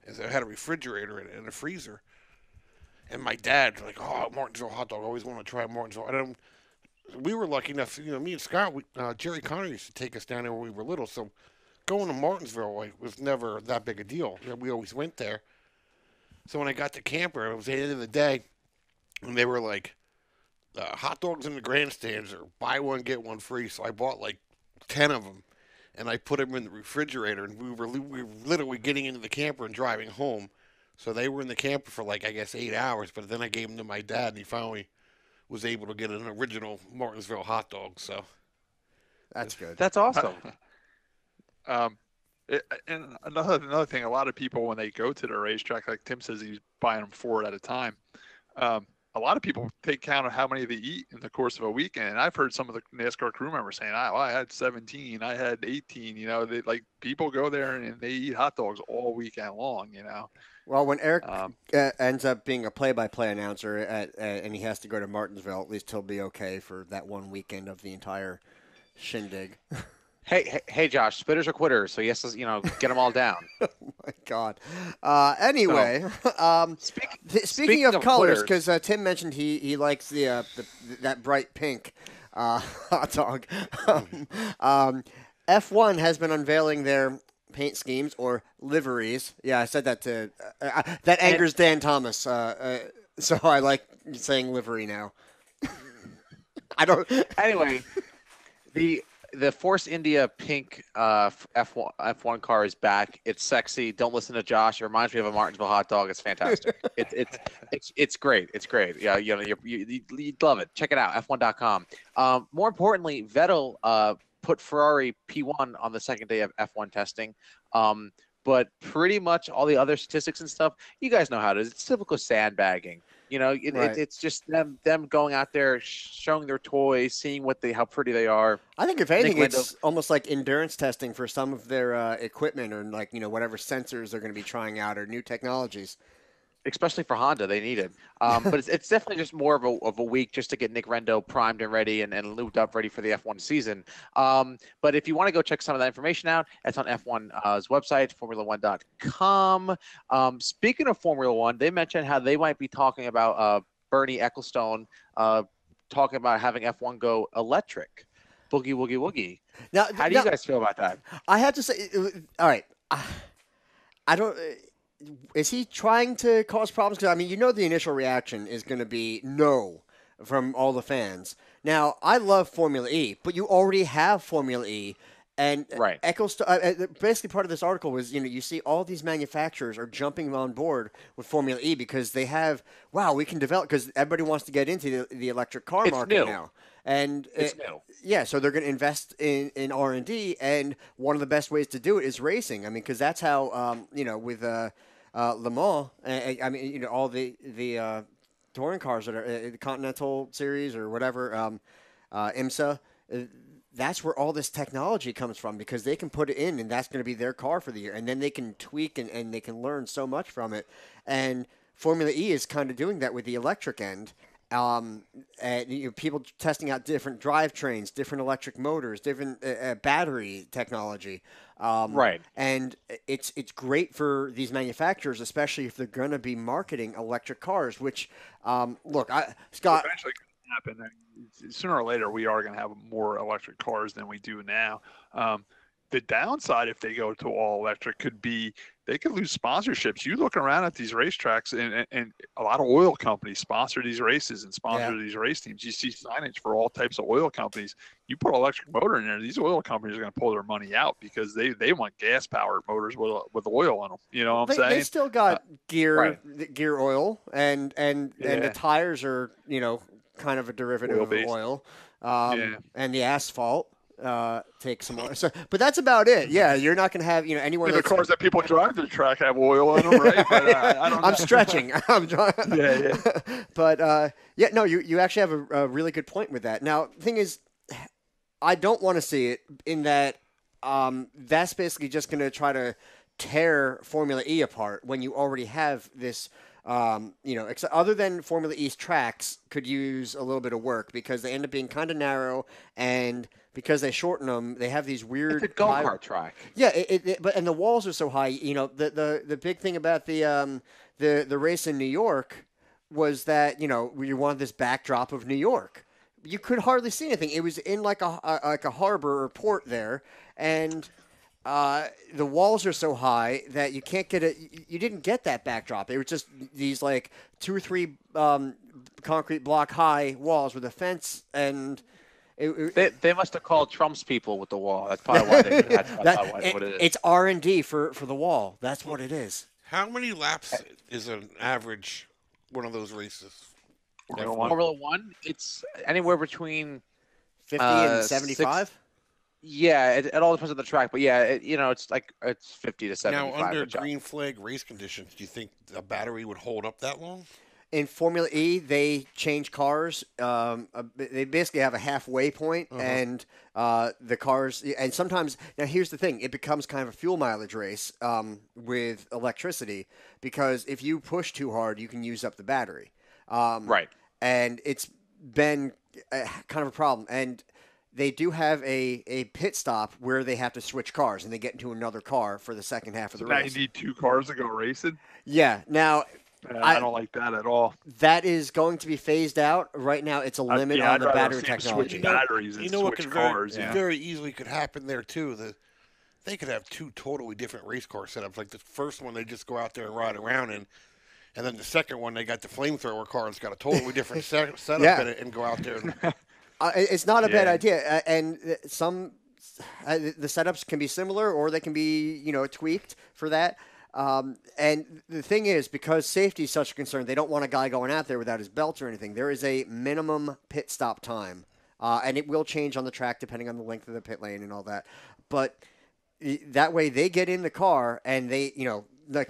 I had a refrigerator and a freezer. And my dad, like, Martinsville hot dog. I always want to try Martinsville. And we were lucky enough, me and Scott, Jerry Connor used to take us down there when we were little. So going to Martinsville was never that big a deal. We always went there. So when I got the camper, it was the end of the day. And they were like, hot dogs in the grandstands or buy one, get one free. So I bought like 10 of them. And I put them in the refrigerator, and we were literally getting into the camper and driving home. So they were in the camper for 8 hours, but then I gave them to my dad, and he finally was able to get an original Martinsville hot dog. So that's good. That's awesome. And another thing, a lot of people when they go to the racetrack, like Tim says, he's buying them 4 at a time. A lot of people take count of how many they eat in the course of a weekend. And I've heard some of the NASCAR crew members saying, I had 17, I had 18, people go there and they eat hot dogs all weekend long, Well, when Eric ends up being a play-by-play announcer and he has to go to Martinsville, at least he'll be okay for that one weekend of the entire shindig. Hey, Josh. Spitters are quitters, so yes, get them all down. Oh my God. Anyway, speaking of colors, because Tim mentioned he likes that bright pink hot dog. F1 has been unveiling their paint schemes or liveries. Yeah, I said that to that angers Dan Thomas. So I like saying livery now. I don't. Anyway, the Force India pink F1 car is back. It's sexy. Don't listen to Josh. It reminds me of a Martinsville hot dog. It's fantastic. It's great. It's great. Yeah, you love it. Check it out. F1.com. More importantly, Vettel put Ferrari P1 on the second day of F1 testing. But pretty much all the other statistics and stuff, you guys know how it is. It's typical sandbagging. It's just them going out there, showing their toys, seeing how pretty they are. I think if anything, it's almost like endurance testing for some of their equipment or whatever sensors they're going to be trying out or new technologies. Especially for Honda, they need it. But it's definitely just more of a week just to get Nick Rendo primed and ready and lubed up ready for the F1 season. But if you want to go check some of that information out, it's on F1's website, Formula1.com. Speaking of Formula One, they mentioned how they might be talking about Bernie Ecclestone talking about having F1 go electric. Boogie, woogie, woogie. Now, how do you guys feel about that? I have to say, all right, I don't. Is he trying to cause problems? Because, the initial reaction is going to be no from all the fans. Now, I love Formula E, but you already have Formula E. And right. Basically part of this article was, you see all these manufacturers are jumping on board with Formula E because they have, we can develop, because everybody wants to get into the electric car market now. And it's new. Yeah, so they're going to invest in R&D, and one of the best ways to do it is racing. Because that's how, with Le Mans, all the touring cars that are the Continental Series or whatever, IMSA, that's where all this technology comes from because they can put it in, and that's going to be their car for the year. And then they can tweak and they can learn so much from it. And Formula E is kind of doing that with the electric end. And people testing out different drivetrains, different electric motors, different battery technology. Right. And it's great for these manufacturers, especially if they're going to be marketing electric cars, which, Scott. Eventually happen. Sooner or later, we are going to have more electric cars than we do now. The downside, if they go to all electric, could be they could lose sponsorships. You look around at these racetracks, and a lot of oil companies sponsor these races and sponsor these race teams. You see signage for all types of oil companies. You put an electric motor in there, these oil companies are going to pull their money out because they want gas-powered motors with oil in them. You know what I'm saying? They still got gear oil, and the tires are kind of a derivative Oil-based. of oil, and the asphalt takes some oil. So, but that's about it. Yeah, you're not going to have anyone. The cars that people drive to the track have oil in them, right? But, I don't know. I'm stretching. Yeah. But you actually have a really good point with that. Now, the thing is, I don't want to see it in that that's basically just going to try to tear Formula E apart when you already have this. Other than Formula E's tracks could use a little bit of work because they end up being kind of narrow, and because they shorten them, they have these weird. It's a go-kart track. Yeah, but the walls are so high. The big thing about the race in New York was that you wanted this backdrop of New York. You could hardly see anything. It was in like a harbor or port there, and. The walls are so high that you can't get it. You didn't get that backdrop. They were just these like 2 or 3 concrete block high walls with a fence, and they must have called Trump's people with the wall. That's probably why that's what it is. It's R&D for the wall. That's what it is. How many laps is an average one of those races? Formula One, it's anywhere between 50 and 75. Yeah, it all depends on the track, but it's 50 to 75. Now, under green flag race conditions, do you think a battery would hold up that long? In Formula E, they change cars. They basically have a halfway point, and the cars. And sometimes, now here's the thing: it becomes kind of a fuel mileage race with electricity because if you push too hard, you can use up the battery. Right. And it's been kind of a problem. And they do have a pit stop where they have to switch cars and they get into another car for the second half of the Now race. you need 2 cars to go racing. Yeah. Now, I don't like that at all. that is going to be phased out. Right now, it's a limit on I'd the rather battery see them technology. switch batteries and You know what switch could cars. very easily could happen there too. They could have 2 totally different race car setups. Like the first one, they just go out there and ride around in, and then the second one, they got the flamethrower car. It's got a totally different setup in it, and go out there. And, It's not a bad idea, and some the setups can be similar, or they can be tweaked for that. And the thing is, because safety is such a concern, they don't want a guy going out there without his belt or anything. There is a minimum pit stop time, and it will change on the track depending on the length of the pit lane and all that. But that way, they get in the car and they,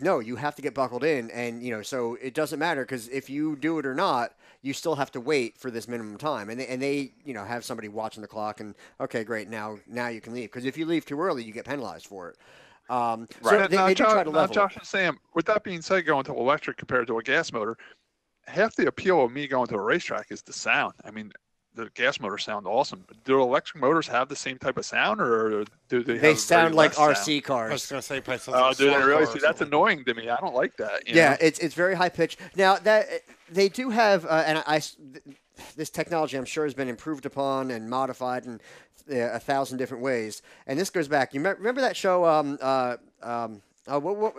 no, you have to get buckled in, and so it doesn't matter because if you do it or not, you still have to wait for this minimum time, and they have somebody watching the clock, and okay, great, now you can leave, because if you leave too early, you get penalized for it. Right. So they do try to level. Josh and Sam, with that being said, going to electric compared to a gas motor, half the appeal of me going to a racetrack is the sound. I mean, the gas motors sound awesome. Do electric motors have the same type of sound, or do they? They have sound like sound? RC cars. I was going to say, oh, do they really? See, that's annoying to me. I don't like that. Yeah, it's very high pitched. Now that they do have, this technology I'm sure has been improved upon and modified in 1,000 different ways. And this goes back. You remember that show? What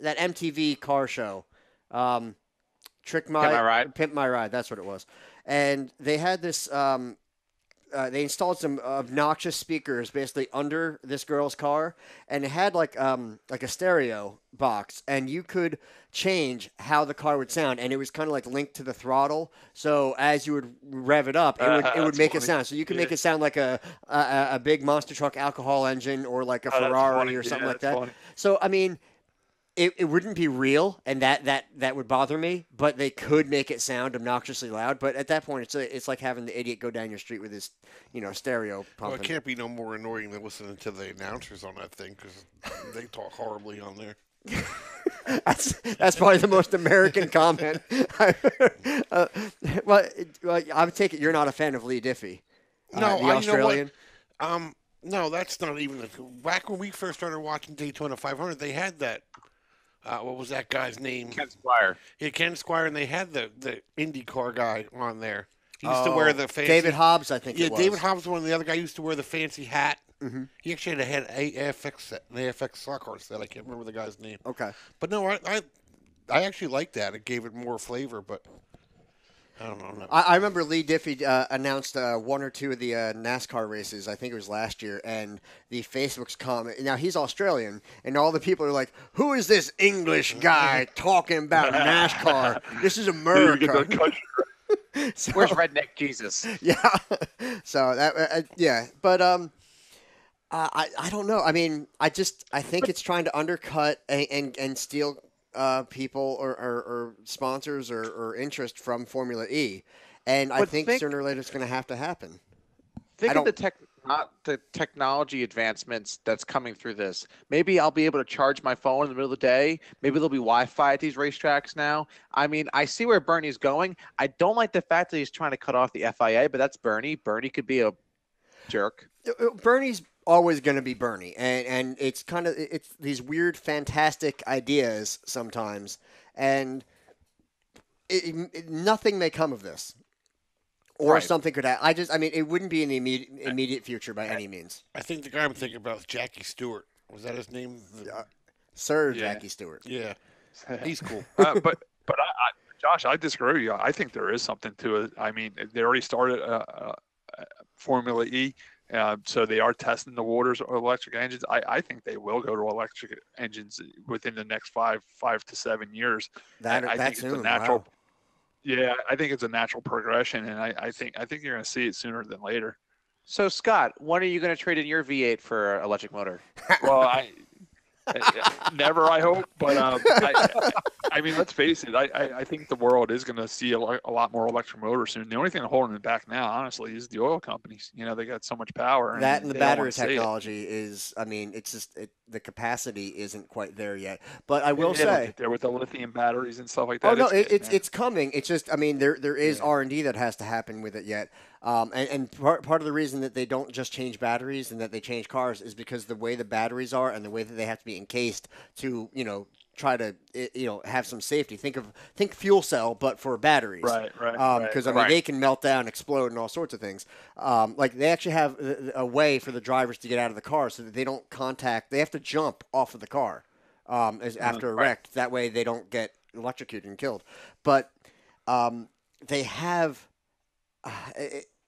that MTV car show? Pimp My Ride. That's what it was. And they had this. They installed some obnoxious speakers basically under this girl's car, and it had like a stereo box, and you could change how the car would sound, and it was kind of like linked to the throttle. So as you would rev it up, it would make it sound. So you could make it sound like a big monster truck alcohol engine, or like a Ferrari or something like that. Funny. So I mean, it wouldn't be real, and that would bother me. But they could make it sound obnoxiously loud. But at that point, it's like having the idiot go down your street with his stereo pumping. well, it can't be no more annoying than listening to the announcers on that thing, because they talk horribly on there. That's probably the most American comment. Well, I take it you're not a fan of Lee Diffie. No, the Australian. You know what? No, that's not even. Back when we first started watching Daytona 500, they had that. What was that guy's name? Ken Squire. Yeah, Ken Squire, and they had the IndyCar guy on there. He used to wear the fancy. David Hobbs, I think. Yeah, it was. David Hobbs, one. The other guy used to wear the fancy hat. Mm-hmm. He actually had an AFX stock car set. I can't remember the guy's name. Okay. But no, I actually liked that. It gave it more flavor, but I don't know. I remember Lee Diffie announced 1 or 2 of the NASCAR races. I think it was last year, and the Facebook's comment. Now he's Australian, and all the people are like, "Who is this English guy talking about NASCAR? This is America." So, where's Redneck Jesus? Yeah. So that but I don't know. I mean, I think it's trying to undercut and steal people or sponsors or interest from Formula E, and I think sooner or later it's going to have to happen. Think of the technology advancements that's coming through this. Maybe I'll be able to charge my phone in the middle of the day. Maybe there'll be Wi-Fi at these racetracks now. I mean, I see where Bernie's going. I don't like the fact that he's trying to cut off the FIA, but that's Bernie. Bernie could be a jerk. Bernie's always going to be Bernie, and it's these weird, fantastic ideas sometimes, and nothing may come of this. Or something could happen. I mean, it wouldn't be in the immediate future by any means. I think the guy I'm thinking about is Jackie Stewart. Was that his name? Sir Jackie Stewart. Yeah, he's cool. But Josh, I disagree with you. I think there is something to it. I mean, they already started Formula E, so they are testing the waters of electric engines. I think they will go to electric engines within the next 5 to 7 years. I think it's a natural. Wow. Yeah, I think it's a natural progression, and I think you're going to see it sooner than later. So, Scott, when are you going to trade in your V8 for an electric motor? Well, never, I hope. But I mean, let's face it. I think the world is going to see a lot more electric motors soon. The only thing holding it back now, honestly, is the oil companies. They got so much power. That and the battery technology is. I mean, it's just the capacity isn't quite there yet. But I will say, there with the lithium batteries and stuff like that. Oh no, it's coming. It's just. I mean, there is R&D that has to happen with it yet. And part of the reason that they don't just change batteries and that they change cars is because the way the batteries are and the way that they have to be encased to, try to, have some safety. Think fuel cell, but for batteries. Right. Because they can melt down, explode, and all sorts of things. Like they actually have a way for the drivers to get out of the car so that they don't contact. They have to jump off of the car after a wreck. That way they don't get electrocuted and killed. But they have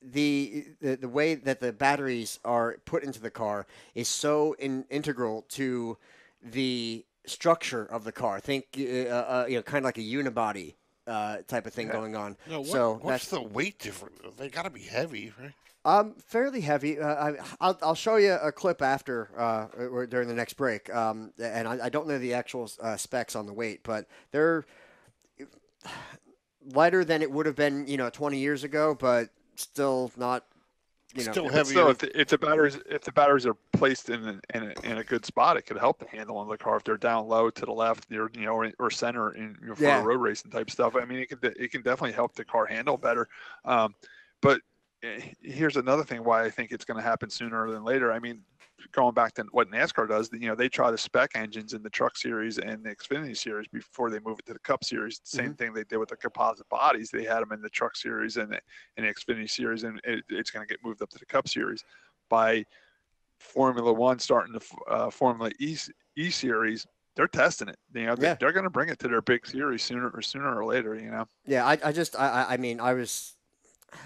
the way that the batteries are put into the car is so integral to the structure of the car. Think kind of like a unibody type of thing going on. No, so what's the weight difference? They got to be heavy, right? Fairly heavy. I'll show you a clip after or during the next break. And I don't know the actual specs on the weight, but they're lighter than it would have been, 20 years ago, but still not. Still heavy. So if the batteries are placed in a good spot, it could help the handle on the car if they're down low to the left, or center for road racing type stuff. I mean, it can definitely help the car handle better. But here's another thing why I think it's going to happen sooner than later. I mean, going back to what NASCAR does, they try the spec engines in the Truck Series and the Xfinity Series before they move it to the Cup Series. Same thing they did with the composite bodies. They had them in the Truck Series and the Xfinity Series, and it's going to get moved up to the Cup Series. By Formula One starting the Formula E Series, they're testing it. They're going to bring it to their big series sooner or later. Yeah,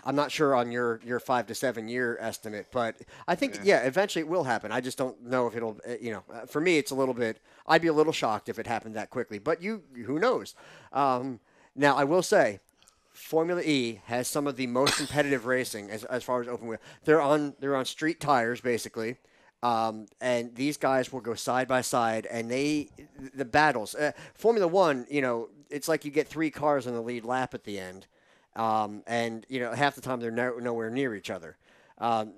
I'm not sure on your 5 to 7 year estimate, but I think eventually it will happen. I just don't know if it'll. For me, it's a little bit. I'd be a little shocked if it happened that quickly, but who knows? Now I will say, Formula E has some of the most competitive racing as far as open wheel. They're on street tires basically, and these guys will go side by side, and the battles. Formula One, it's like you get 3 cars in the lead lap at the end. And half the time they're nowhere near each other.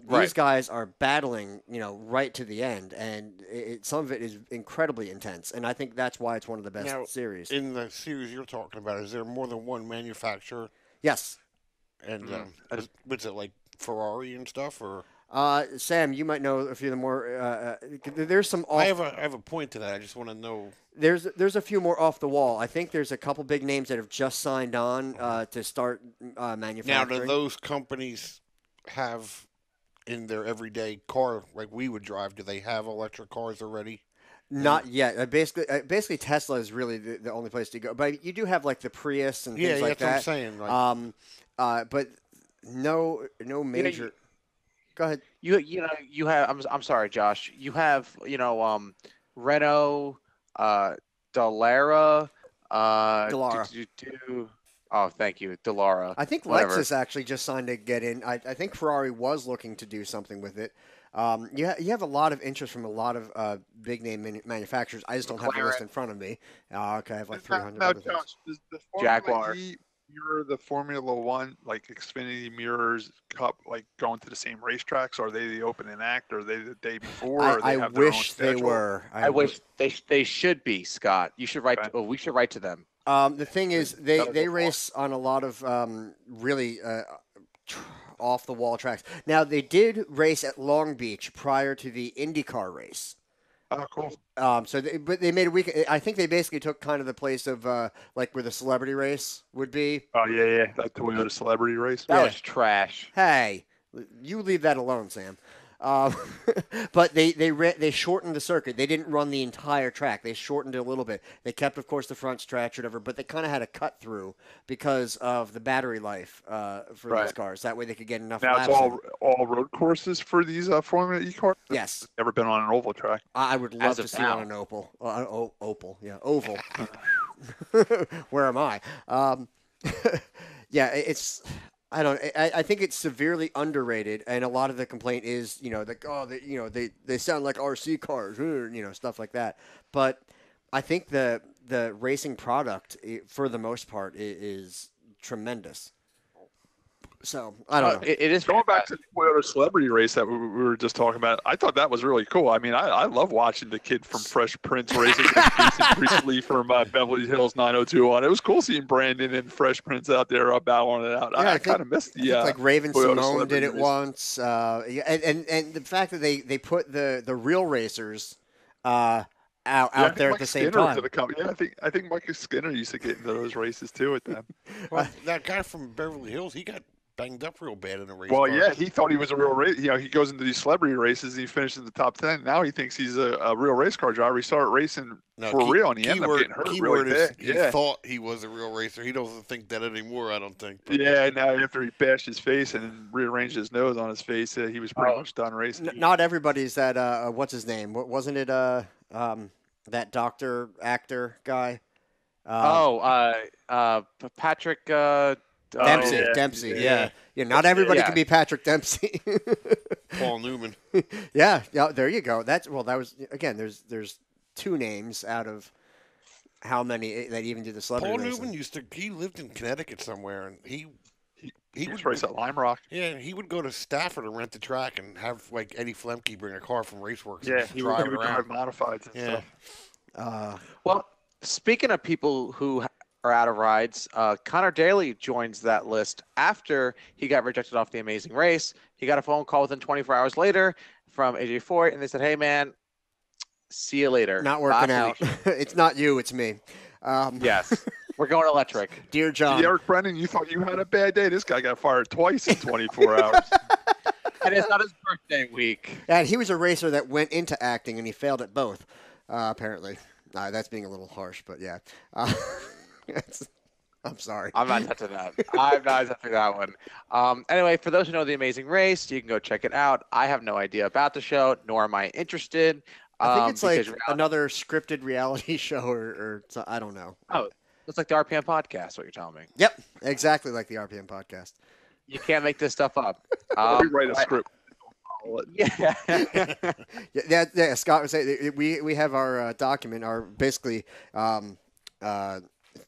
These guys are battling, right to the end, and some of it is incredibly intense. And I think that's why it's one of the best series. In the series you're talking about, is there more than one manufacturer? Yes. And what's it like Ferrari and stuff, or? Sam, you might know a few of the more. There's some. I have a point to that. I just want to know. There's a few more off the wall. I think there's a couple big names that have just signed on to start manufacturing. Now, do those companies have in their everyday car, like we would drive, do they have electric cars already? Not yet. Basically, Tesla is really the only place to go. But you do have like the Prius and things like that. Yeah, that's what I'm saying. But no major. Go ahead. You have. I'm sorry, Josh. You have Renault, Dallara. Oh, thank you, Dallara. I think Lexus actually just signed to get in. I think Ferrari was looking to do something with it. You have a lot of interest from a lot of big name manufacturers. I just don't have the list in front of me. Okay, I have like 300. Now, Josh, does the Jaguar mirror the Formula One, like Xfinity mirrors Cup, like going to the same racetracks? Are they the open and act? Or are they the day before? I wish they were. I wish they should be, Scott. You should write. Okay. We should write to them. The thing is, they race on a lot of really off the wall tracks. Now they did race at Long Beach prior to the IndyCar race. Oh, cool. But they made a week. I think they basically took kind of the place of like where the celebrity race would be. Oh yeah, that Toyota celebrity race. That was trash. Hey, you leave that alone, Sam. But they shortened the circuit. They didn't run the entire track. They shortened it a little bit. They kept, of course, the front stretch, whatever. But they kind of had a cut through because of the battery life for these cars. That way they could get enough. Now laps it's all road courses for these Formula E cars. Yes. Never been on an oval track. I would love to see on an oval. Oval. Where am I? Yeah, it's. I think it's severely underrated, and a lot of the complaint is, they sound like RC cars, stuff like that. But I think the racing product, for the most part, is tremendous. So I don't know. It is going back to the Toyota celebrity race that we were just talking about. I thought that was really cool. I mean, I love watching the kid from Fresh Prince racing against Jason Priestley from Beverly Hills 90210. It was cool seeing Brandon and Fresh Prince out there battling it out. Yeah, I kind of missed the like Raven Toyota Simone did it race. once, and the fact that they put the real racers out there at the same time. I think Mike Skinner used to get into those races too with them. Well, that guy from Beverly Hills, he got banged up real bad in a race. Well, car. yeah, he thought he was a real race. You know, he goes into these celebrity races and he finishes in the top 10. Now he thinks he's a real race car driver. He started racing for real, and he ended up getting hurt really bad. He thought he was a real racer. He doesn't think that anymore, I don't think. But. Yeah, now after he bashed his face and rearranged his nose on his face, he was pretty much done racing. Not everybody's that. What's his name? Wasn't it that doctor actor guy? Patrick. Dempsey. Yeah. Not everybody can be Patrick Dempsey. Paul Newman. Yeah. There you go. That was again. There's two names out of how many that even do the celebrity Paul racing. Newman he lived in Connecticut somewhere, and he would race at Lime Rock. Yeah, he would go to Stafford and rent the track and have like Eddie Flemke bring a car from Raceworks. Yeah, and he would drive modifieds and stuff. Well, speaking of people who are out of rides, Connor Daly joins that list after he got rejected off the Amazing Race. He got a phone call within 24 hours later from AJ Foyt, and they said, "Hey, man, see you later." Not working out. It's not you, it's me. Yes, we're going electric. Dear John. Eric Brennan, you thought you had a bad day. This guy got fired twice in 24 hours. And it's not his birthday week. And he was a racer that went into acting, and he failed at both, apparently. That's being a little harsh, but yeah. I'm sorry. I'm not touching that. I'm not touching that one. Anyway, for those who know The Amazing Race, you can go check it out. I have no idea about the show, nor am I interested. I think it's like another scripted reality show or I don't know. Oh, it's like the RPM podcast, what you're telling me. Yep, exactly like the RPM podcast. You can't make this stuff up. We write a script. Yeah. Scott was saying we have our document, our basically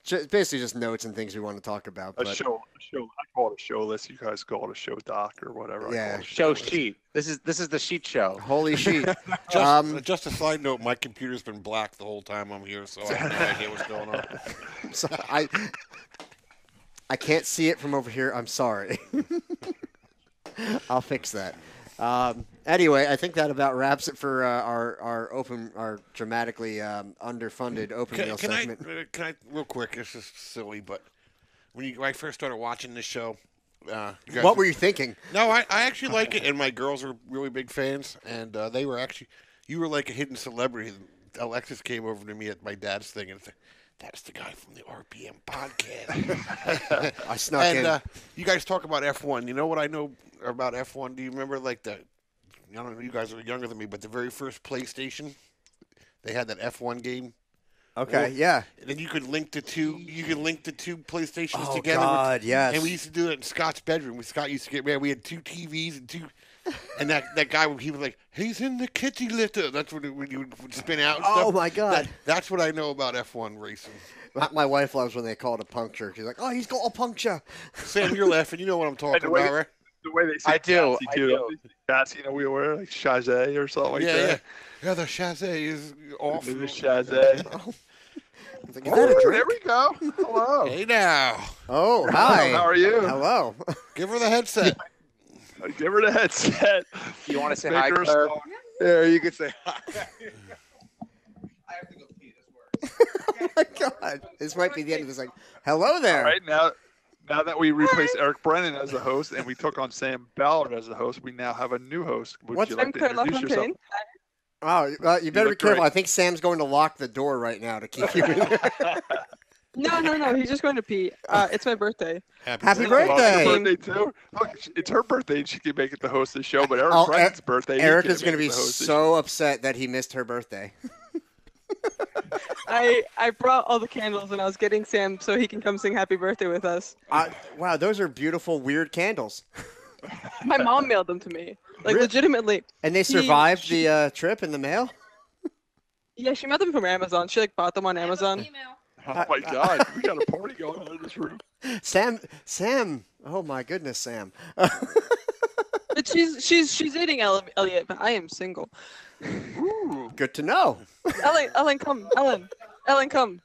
just notes and things we want to talk about. A show. I call it a show list. You guys call it a show doc or whatever. Yeah, show sheet. This is the sheet show. Holy sheet. Just a side note, my computer's been black the whole time I'm here, so I have no idea what's going on. So I can't see it from over here. I'm sorry. I'll fix that. Anyway, I think that about wraps it for our dramatically underfunded open wheel segment. Can I real quick? It's just silly, but when I first started watching this show, what were you thinking? No, I actually like it, and my girls are really big fans, and they were actually. You were like a hidden celebrity. Alexis came over to me at my dad's thing and said, "That's the guy from the RPM podcast." I snuck in. And you guys talk about F1. You know what I know about F1? Do you remember like I don't know, you guys are younger than me, but the very first PlayStation, they had that F1 game. Okay, yeah. And then you could link the two. You could link the two PlayStations together. Oh God, yes. And we used to do it in Scott's bedroom. Scott used to get we had two TVs and two. And that guy, he was like, "He's in the kitty litter." That's when you would spin out. And stuff. My God. That's what I know about F1 racing. My wife loves when they call it a puncture. She's like, "Oh, he's got a puncture." Sam, you're laughing. You know what I'm talking about, right? The way they say I do. Cassie, we were like Chazé or something like that. Yeah, the Chazé is off. The Chazé. Like, is that a drink? There we go. Hello. Hey now. Oh, hi. How are you? Hello. Give her the headset. Give her the headset. You want to say hi, Claire? There, you can say hi. I have to go pee. This works. Oh my God. This might be the end of this. Like, hello there. All right, now that we replaced Eric Brennan as the host and we took on Sam Ballard as the host, we now have a new host. Would you like to introduce yourself? Oh, you better be careful. Great. I think Sam's going to lock the door right now to keep you in there. No. He's just going to pee. It's my birthday. Happy birthday. Well, birthday too. Look, it's her birthday and she can make it the host of the show, but Eric Brennan's birthday. Erica's going to be so upset that he missed her birthday. I brought all the candles and I was getting Sam so he can come sing happy birthday with us. Wow, those are beautiful, weird candles. My mom mailed them to me. Like, really? legitimately. And they survived the trip in the mail? Yeah, she mailed them from Amazon. She, bought them on Amazon. Oh my God, we got a party going on in this room. Sam. Oh my goodness, Sam. But she's dating Elliot, but I am single. Ooh. Good to know. Ellen, come. Ellen, come.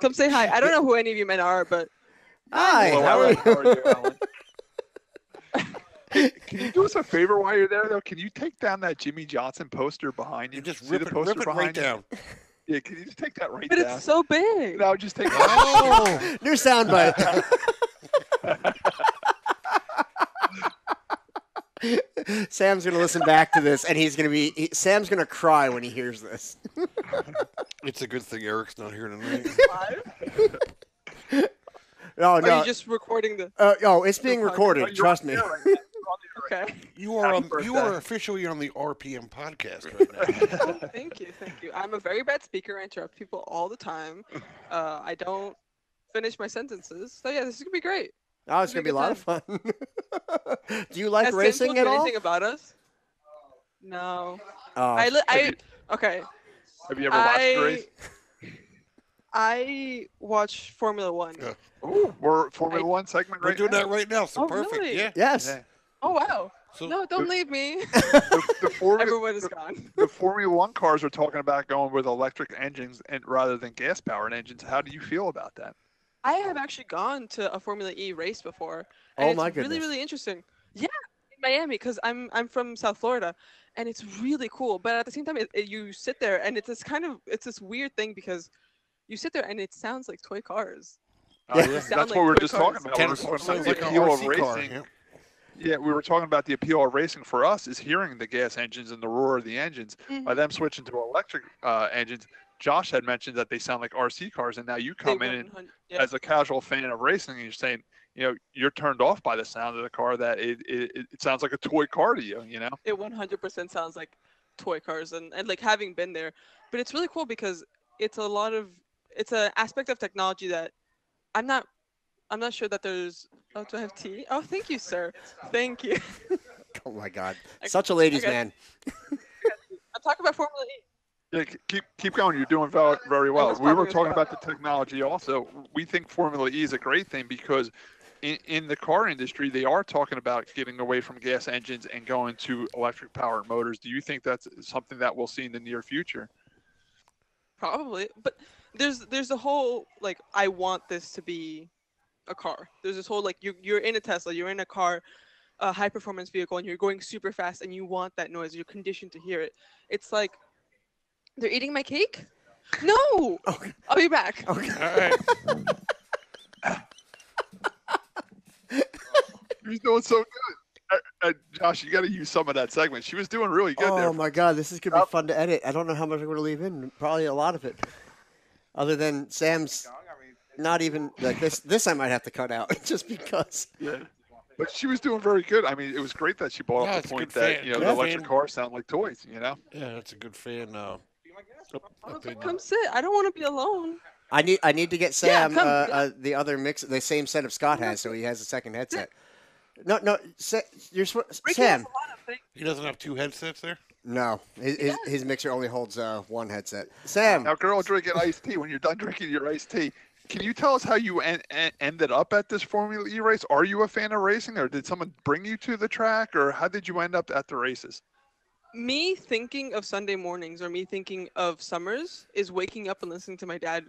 Come say hi. I don't know who any of you men are, but Hi. Hello, How are Ellen. you? How are you, Ellen? Hey, can you do us a favor while you're there, though? Can you take down that Jimmy Johnson poster behind you? You just See rip the it, poster rip it right behind you? down. Yeah, can you just take that right but down? it's so big. No, just take it. Oh, New soundbite. Sam's gonna listen back to this, and Sam's gonna cry when he hears this. it's a good thing Eric's not here tonight. No, Are no. you just recording the? It's being podcast? recorded. You're Trust on me. the air right now. You're on the air right Okay. You are Happy you birthday. are officially on the RPM podcast right now. Oh, thank you. I'm a very bad speaker. I interrupt people all the time. I don't finish my sentences. So yeah, this is gonna be great. Oh, it's gonna be a lot of fun. Do you like Has Sam racing told at you all? anything about us? No. Oh, Okay. Have you ever watched the race? I watch Formula One. Yeah. Ooh, we're Formula One segment We're right doing now. that right now, so Oh, perfect. really? Yeah. yes. Yeah. Oh wow. So No, don't leave me. The Formula, Everyone is gone. the Formula One cars are talking about going with electric engines and rather than gas-powered engines. How do you feel about that? I have actually gone to a Formula E race before, and Oh, it's my really, goodness. really interesting. Yeah, in Miami, because I'm from South Florida, and it's really cool. But at the same time, you sit there, and it's this weird thing because you sit there, and it sounds like toy cars. Yeah. They That's sound what like we were toy just cars. talking about. We were talking about sounds the like an appeal of RC car. racing. Yeah. Yeah, we were talking about the appeal of racing for us is hearing the gas engines and the roar of the engines. By them switching to electric engines, Josh had mentioned that they sound like RC cars, and now you come in and, 100 yeah. as a casual fan of racing, and you're saying, you're turned off by the sound of the car. That it sounds like a toy car to you. It 100% sounds like toy cars, and like having been there, but it's really cool because it's an aspect of technology that I'm not sure that there's. Oh, do I have tea? Oh, thank you, sir. Thank you. Oh my God, such a ladies' man. I'm talking about Formula E. Yeah, keep going. You're doing very well. was We were talking talking about- about the technology also. We think Formula E is a great thing because in the car industry, they are talking about getting away from gas engines and going to electric powered motors. Do you think that's something that we'll see in the near future? Probably, but there's a whole like I want this to be a car. There's this whole like you're in a Tesla, you're in a car, a high performance vehicle, and you're going super fast, and you want that noise. You're conditioned to hear it. It's like they're eating my cake. No, Okay. I'll be back. Okay. All right. She's doing so good. Josh, you got to use some of that segment. She was doing really good there. Oh my God, this is gonna be fun to edit. I don't know how much I'm gonna leave in. Probably a lot of it. Other than Sam's, not even like this. This I might have to cut out just because. Yeah. But she was doing very good. I mean, it was great that she brought Yeah, up it's the a point good that fan. the Yeah. electric cars sound like toys. Yeah, that's a good fan. Opinion. Come sit. I don't want to be alone. I need to get Yeah, Sam come. the other mix, the same setup Scott has, so he has a second headset. No, you're Ricky has Sam. a lot of things. He doesn't have two headsets there. No, his mixer only holds one headset. Sam. Now, girl drinking iced tea. When you're done drinking your iced tea, can you tell us how you ended up at this Formula E race? Are you a fan of racing, or did someone bring you to the track, or how did you end up at the races? Me thinking of Sunday mornings or me thinking of summers is waking up and listening to my dad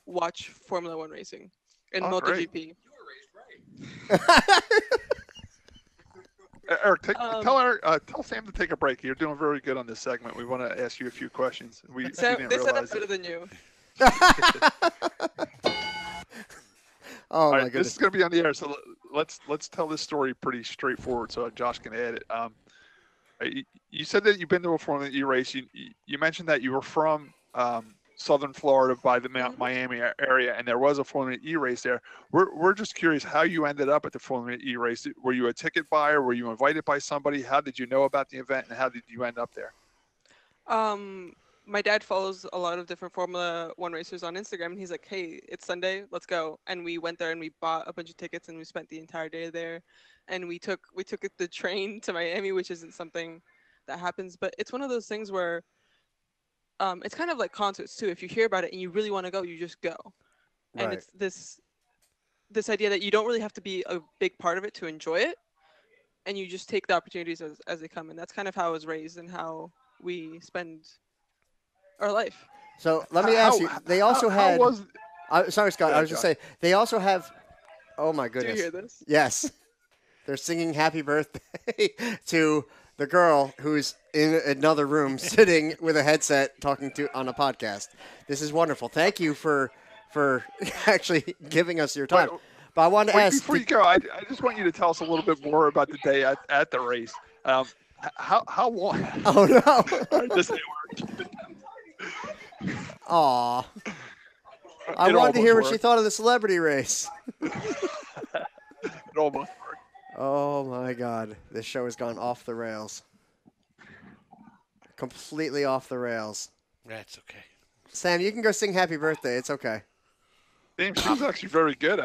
watch Formula One racing and Oh, great. MotoGP. Eric, tell Sam to take a break. You're doing very good on this segment. We want to ask you a few questions. We They didn't said I'm realize better it. than you. Oh All my right, goodness. this is going to be on the air, so let's tell this story pretty straightforward, so Josh can add it. You said that you've been to a Formula E race. You mentioned that you were from Southern Florida by the Miami area, and there was a Formula E race there. We're just curious how you ended up at the Formula E race. Were you a ticket buyer? Were you invited by somebody? How did you know about the event, and how did you end up there? My dad follows a lot of different Formula One racers on Instagram, and he's like, "Hey, it's Sunday, let's go." And we went there and we bought a bunch of tickets, and we spent the entire day there. And we took the train to Miami, which isn't something that happens, but it's one of those things where it's kind of like concerts too. If you hear about it and you really want to go, you just go. And Right. it's this idea that you don't really have to be a big part of it to enjoy it, and you just take the opportunities as they come. And that's kind of how I was raised and how we spend our life. So let me ask you. They also had. was Sorry, Scott. I was just saying they also have. Oh my Do you goodness. hear this? Yes, they're singing "Happy Birthday" to the girl who's in another room, sitting with a headset, talking to on a podcast. This is wonderful. Thank you for actually giving us your time. But I wanted to ask. Before you go, I just want you to tell us a little bit more about the day at the race. How long? Oh no! All right, this ain't working. Aw. I It wanted to hear what almost she thought of the celebrity race. It almost worked. Oh my God. This show has gone off the rails. Completely off the rails. That's okay. Sam, you can go sing Happy Birthday. It's okay. Damn, she was actually very good.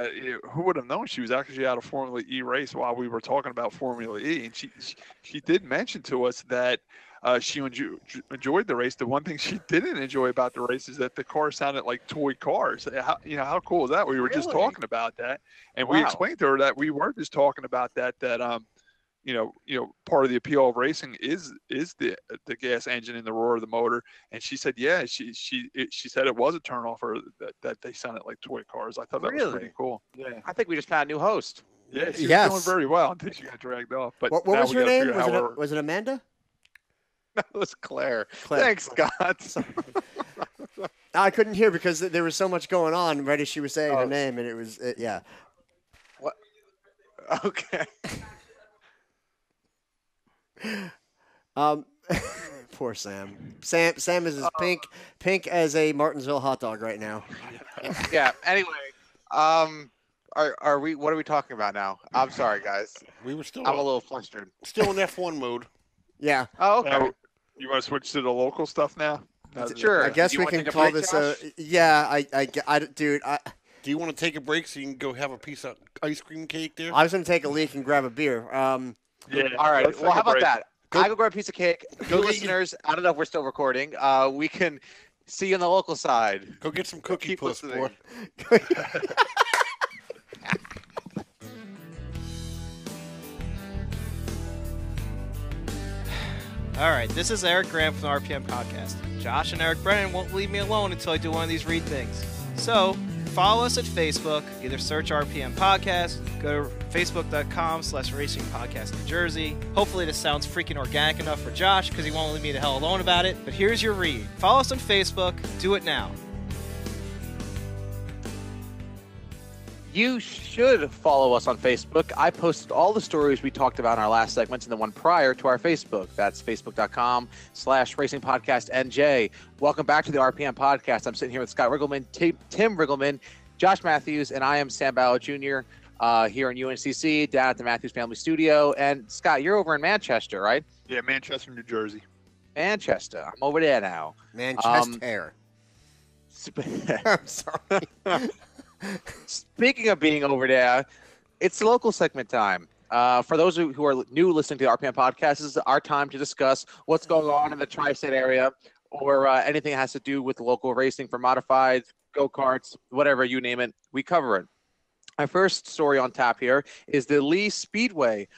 Who would have known she was actually at a Formula E race while we were talking about Formula E? And she did mention to us that she enjoyed the race. The one thing she didn't enjoy about the race is that the car sounded like toy cars. How cool is that? We were just talking about that, and we explained to her that we were just talking about that. Part of the appeal of racing is the gas engine and the roar of the motor. And she said, yeah, she said it was a turnoff for that they sounded like toy cars. I thought that was pretty cool. Yeah, I think we just found a new host. yeah, she was doing very well until she got dragged off. But What now was we her gotta name? figure out Was it Amanda? That was Claire. Claire. Thanks, Scott. I couldn't hear because there was so much going on right as she was saying her name, and it was, yeah. What? Okay. Poor Sam. Sam is as pink as a Martinsville hot dog right now. Yeah. Anyway, are we? What are we talking about now? I'm sorry, guys. We were still. I'm a little flustered. Still in F1 mode. Yeah. Oh, okay. Now, you want to switch to the local stuff now? Sure. I guess Do you we wanna can take a call break, this Josh? dude. Do you want to take a break so you can go have a piece of ice cream cake there? I was going to take a leak and grab a beer. Yeah. All right. let's Well, take how a about break. that? I go grab a piece of cake. Go You get listeners, I don't know if we're still recording. We can see you on the local side. Go get some cookie Keep puss, listening. boy. All right, this is Eric Graham from the RPM Podcast. Josh and Eric Brennan won't leave me alone until I do one of these read things. So, follow us at Facebook. Either search RPM Podcast, go to facebook.com/Racing Podcast New Jersey. Hopefully this sounds freaking organic enough for Josh because he won't leave me the hell alone about it. But here's your read. Follow us on Facebook. Do it now. You should follow us on Facebook. I posted all the stories we talked about in our last segments and the one prior to our Facebook. That's facebook.com/Racing Podcast NJ. Welcome back to the RPM Podcast. I'm sitting here with Scott Riggleman, Tim Riggleman, Josh Matthews, and I am Sam Ballard Jr. Here in UNCC, down at the Matthews Family Studio. And Scott, you're over in Manchester, right? Yeah, Manchester, New Jersey. Manchester. I'm over there now. Manchester. I'm sorry. Speaking of being over there, it's local segment time. For those who are new listening to the RPM podcast, this is our time to discuss what's going on in the tri-state area or anything that has to do with local racing for modifieds, go-karts, whatever you name it, we cover it. My first story on tap here is the Lee Speedway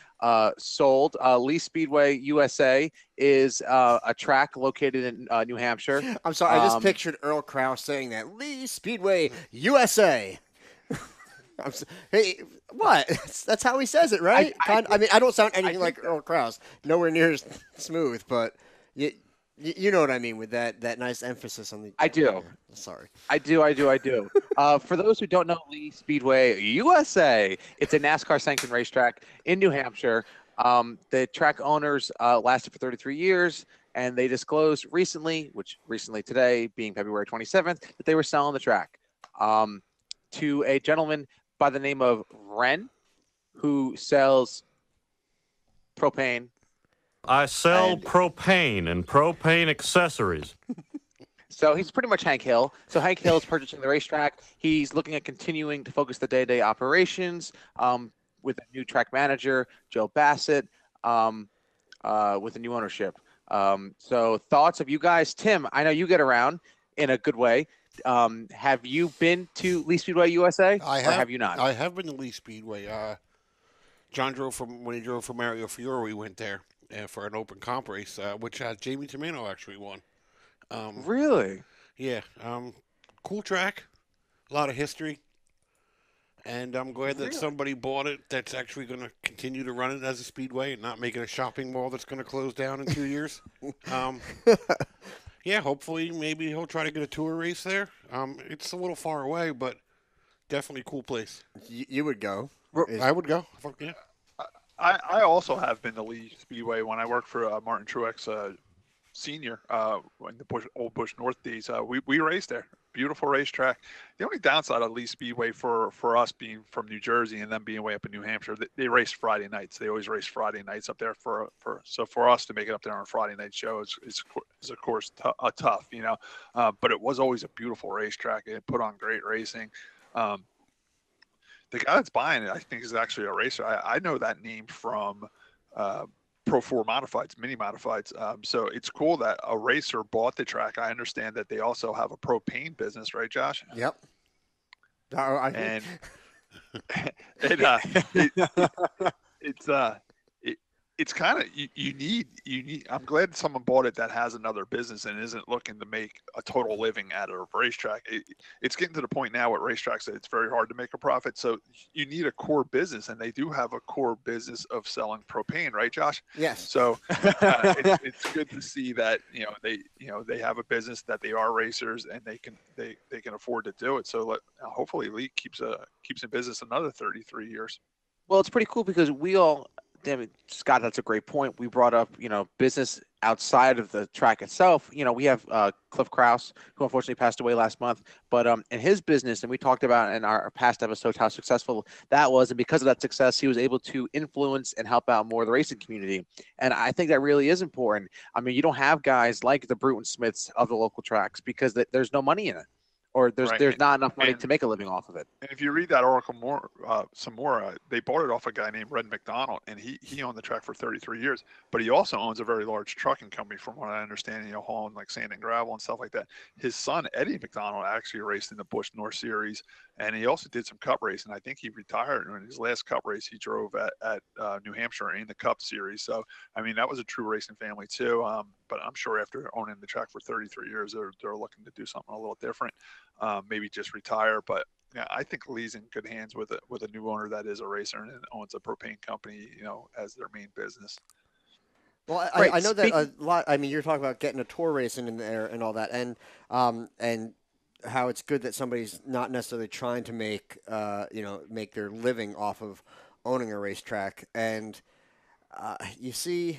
sold. Lee Speedway USA is a track located in New Hampshire. I'm sorry. I just pictured Earl Krause saying that. Lee Speedway USA. Hey, what? That's how he says it, right? I mean, I don't sound anything like Earl Krause. Nowhere near as smooth, but you know what I mean with that nice emphasis on the. I do. Sorry. I do. For those who don't know Lee Speedway USA, it's a NASCAR sanctioned racetrack in New Hampshire. The track owners lasted for 33 years, and they disclosed recently today, being February 27th, that they were selling the track to a gentleman by the name of Ren, who sells propane. I sell propane and propane accessories. So he's pretty much Hank Hill. So Hank Hill is purchasing the racetrack. He's looking at continuing to focus the day-to-day operations with a new track manager, Joe Bassett, with a new ownership. So thoughts of you guys. Tim, I know you get around in a good way. Have you been to Lee Speedway USA? I Or have. have you not? I have been to Lee Speedway. John when he drove for Mario Fiore, we went there for an open comp race, which Jamie Tomino actually won. Really? Yeah. Cool track, a lot of history, and I'm glad that somebody bought it that's actually going to continue to run it as a speedway and not make it a shopping mall that's going to close down in 2 years. Yeah, hopefully, maybe he'll try to get a tour race there. It's a little far away, but definitely a cool place. You would go. I would go. Fuck yeah. I also have been to Lee Speedway when I worked for Martin Truex Senior in the Old Bush North days. We raced there. Beautiful racetrack. The only downside of Lee Speedway for us being from New Jersey and them being way up in New Hampshire, they race Friday nights. They always race Friday nights up there so for us to make it up there on a Friday night show is of course tough, you know. But it was always a beautiful racetrack. It put on great racing. The guy that's buying it, I think, is actually a racer. I know that name from Pro 4 Modifieds, Mini Modifieds. So it's cool that a racer bought the track. I understand that they also have a propane business, right, Josh? Yep. And it's kind of you need. I'm glad someone bought it that has another business and isn't looking to make a total living out of a racetrack. It's getting to the point now with racetracks that it's very hard to make a profit. So you need a core business, and they do have a core business of selling propane, right, Josh? Yes. So it's good to see that they have a business, that they are racers, and they can afford to do it. So hopefully Lee keeps in business another 33 years. Well, it's pretty cool because we all. Damn it, Scott, that's a great point. We brought up, business outside of the track itself. We have Cliff Krause, who unfortunately passed away last month, but in his business, and we talked about in our past episodes how successful that was, and because of that success, he was able to influence and help out more of the racing community. And I think that really is important. I mean, you don't have guys like the Bruton Smiths of the local tracks because there's no money in it, or there's not enough money to make a living off of it. And if you read that article some more, they bought it off a guy named Red McDonald, and he owned the track for 33 years. But he also owns a very large trucking company, from what I understand, hauling like sand and gravel and stuff like that. His son, Eddie McDonald, actually raced in the Busch North Series, and he also did some Cup racing. I think he retired, and in his last Cup race, he drove at New Hampshire in the Cup Series. So, I mean, that was a true racing family too. But I'm sure after owning the track for 33 years, they're looking to do something a little different. Maybe just retire, but yeah, I think Lee's in good hands with a new owner that is a racer and owns a propane company, as their main business. Well, I know that a lot. I mean, you're talking about getting a tour racing in there and all that, and how it's good that somebody's not necessarily trying to make their living off of owning a racetrack, and you see.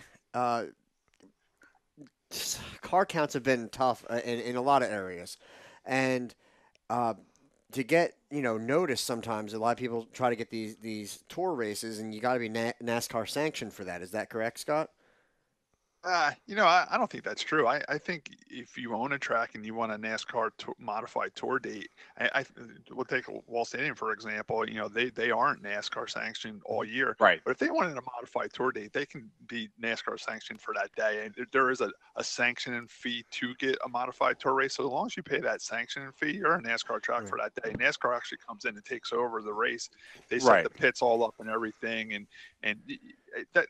Car counts have been tough in a lot of areas, and to get noticed, sometimes a lot of people try to get these tour races, and you got to be NASCAR sanctioned for that. Is that correct, Scott? I don't think that's true. I think if you own a track and you want a NASCAR modified tour date, we'll take Wall Stadium, for example. They aren't NASCAR sanctioned all year. Right. But if they wanted a modified tour date, they can be NASCAR sanctioned for that day. And there is a sanctioning fee to get a modified tour race. So as long as you pay that sanctioning fee, you're a NASCAR track for that day. NASCAR actually comes in and takes over the race. They set the pits all up and everything. And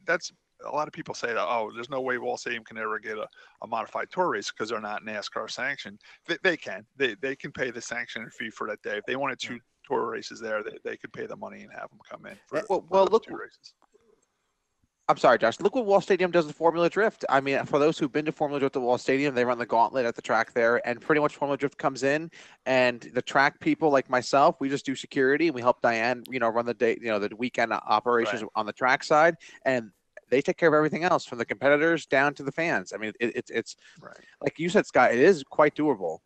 that's – a lot of people say that, there's no way Wall Stadium can ever get a modified tour race because they're not NASCAR sanctioned. They can. They can pay the sanctioning fee for that day. If they wanted 2 tour races there, they could pay the money and have them come in for look, 2 races. I'm sorry, Josh. Look what Wall Stadium does with Formula Drift. I mean, for those who've been to Formula Drift at Wall Stadium, they run the gauntlet at the track there, and pretty much Formula Drift comes in, and the track people like myself, we just do security, and we help Diane, run the day, the weekend operations on the track side, and they take care of everything else, from the competitors down to the fans. I mean, it's like you said, Scott, it is quite doable.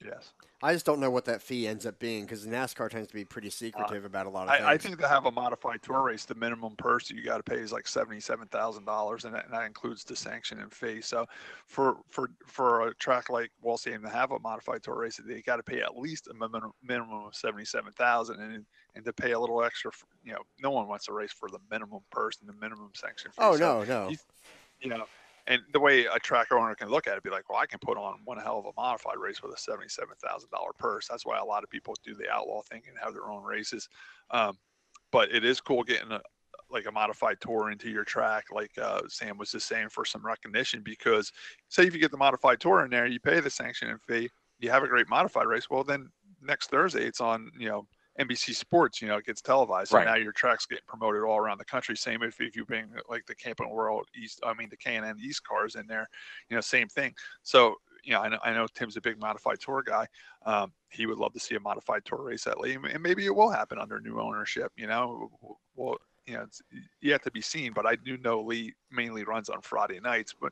Yes. I just don't know what that fee ends up being, because NASCAR tends to be pretty secretive about a lot of things. I think to have a modified tour race, the minimum purse you got to pay is like $77,000, and that includes the sanction and fee. So for a track like Wall Stadium to have a modified tour race, they got to pay at least a minimum of $77,000, and to pay a little extra. No one wants to race for the minimum purse and the minimum sanction fee. No. And the way a track owner can look at it, be like, well, I can put on one hell of a modified race with a $77,000 purse. That's why a lot of people do the outlaw thing and have their own races. But it is cool getting a modified tour into your track, like Sam was just saying, for some recognition. Because say if you get the modified tour in there, you pay the sanctioning fee, you have a great modified race. Well, then next Thursday it's on, NBC Sports, it gets televised. So now your track's getting promoted all around the country. Same if you bring like the Camping World the K&N East cars in there, same thing. So, I know Tim's a big modified tour guy. He would love to see a modified tour race at Lee, and maybe it will happen under new ownership. Well, it's yet to be seen, but I do know Lee mainly runs on Friday nights, but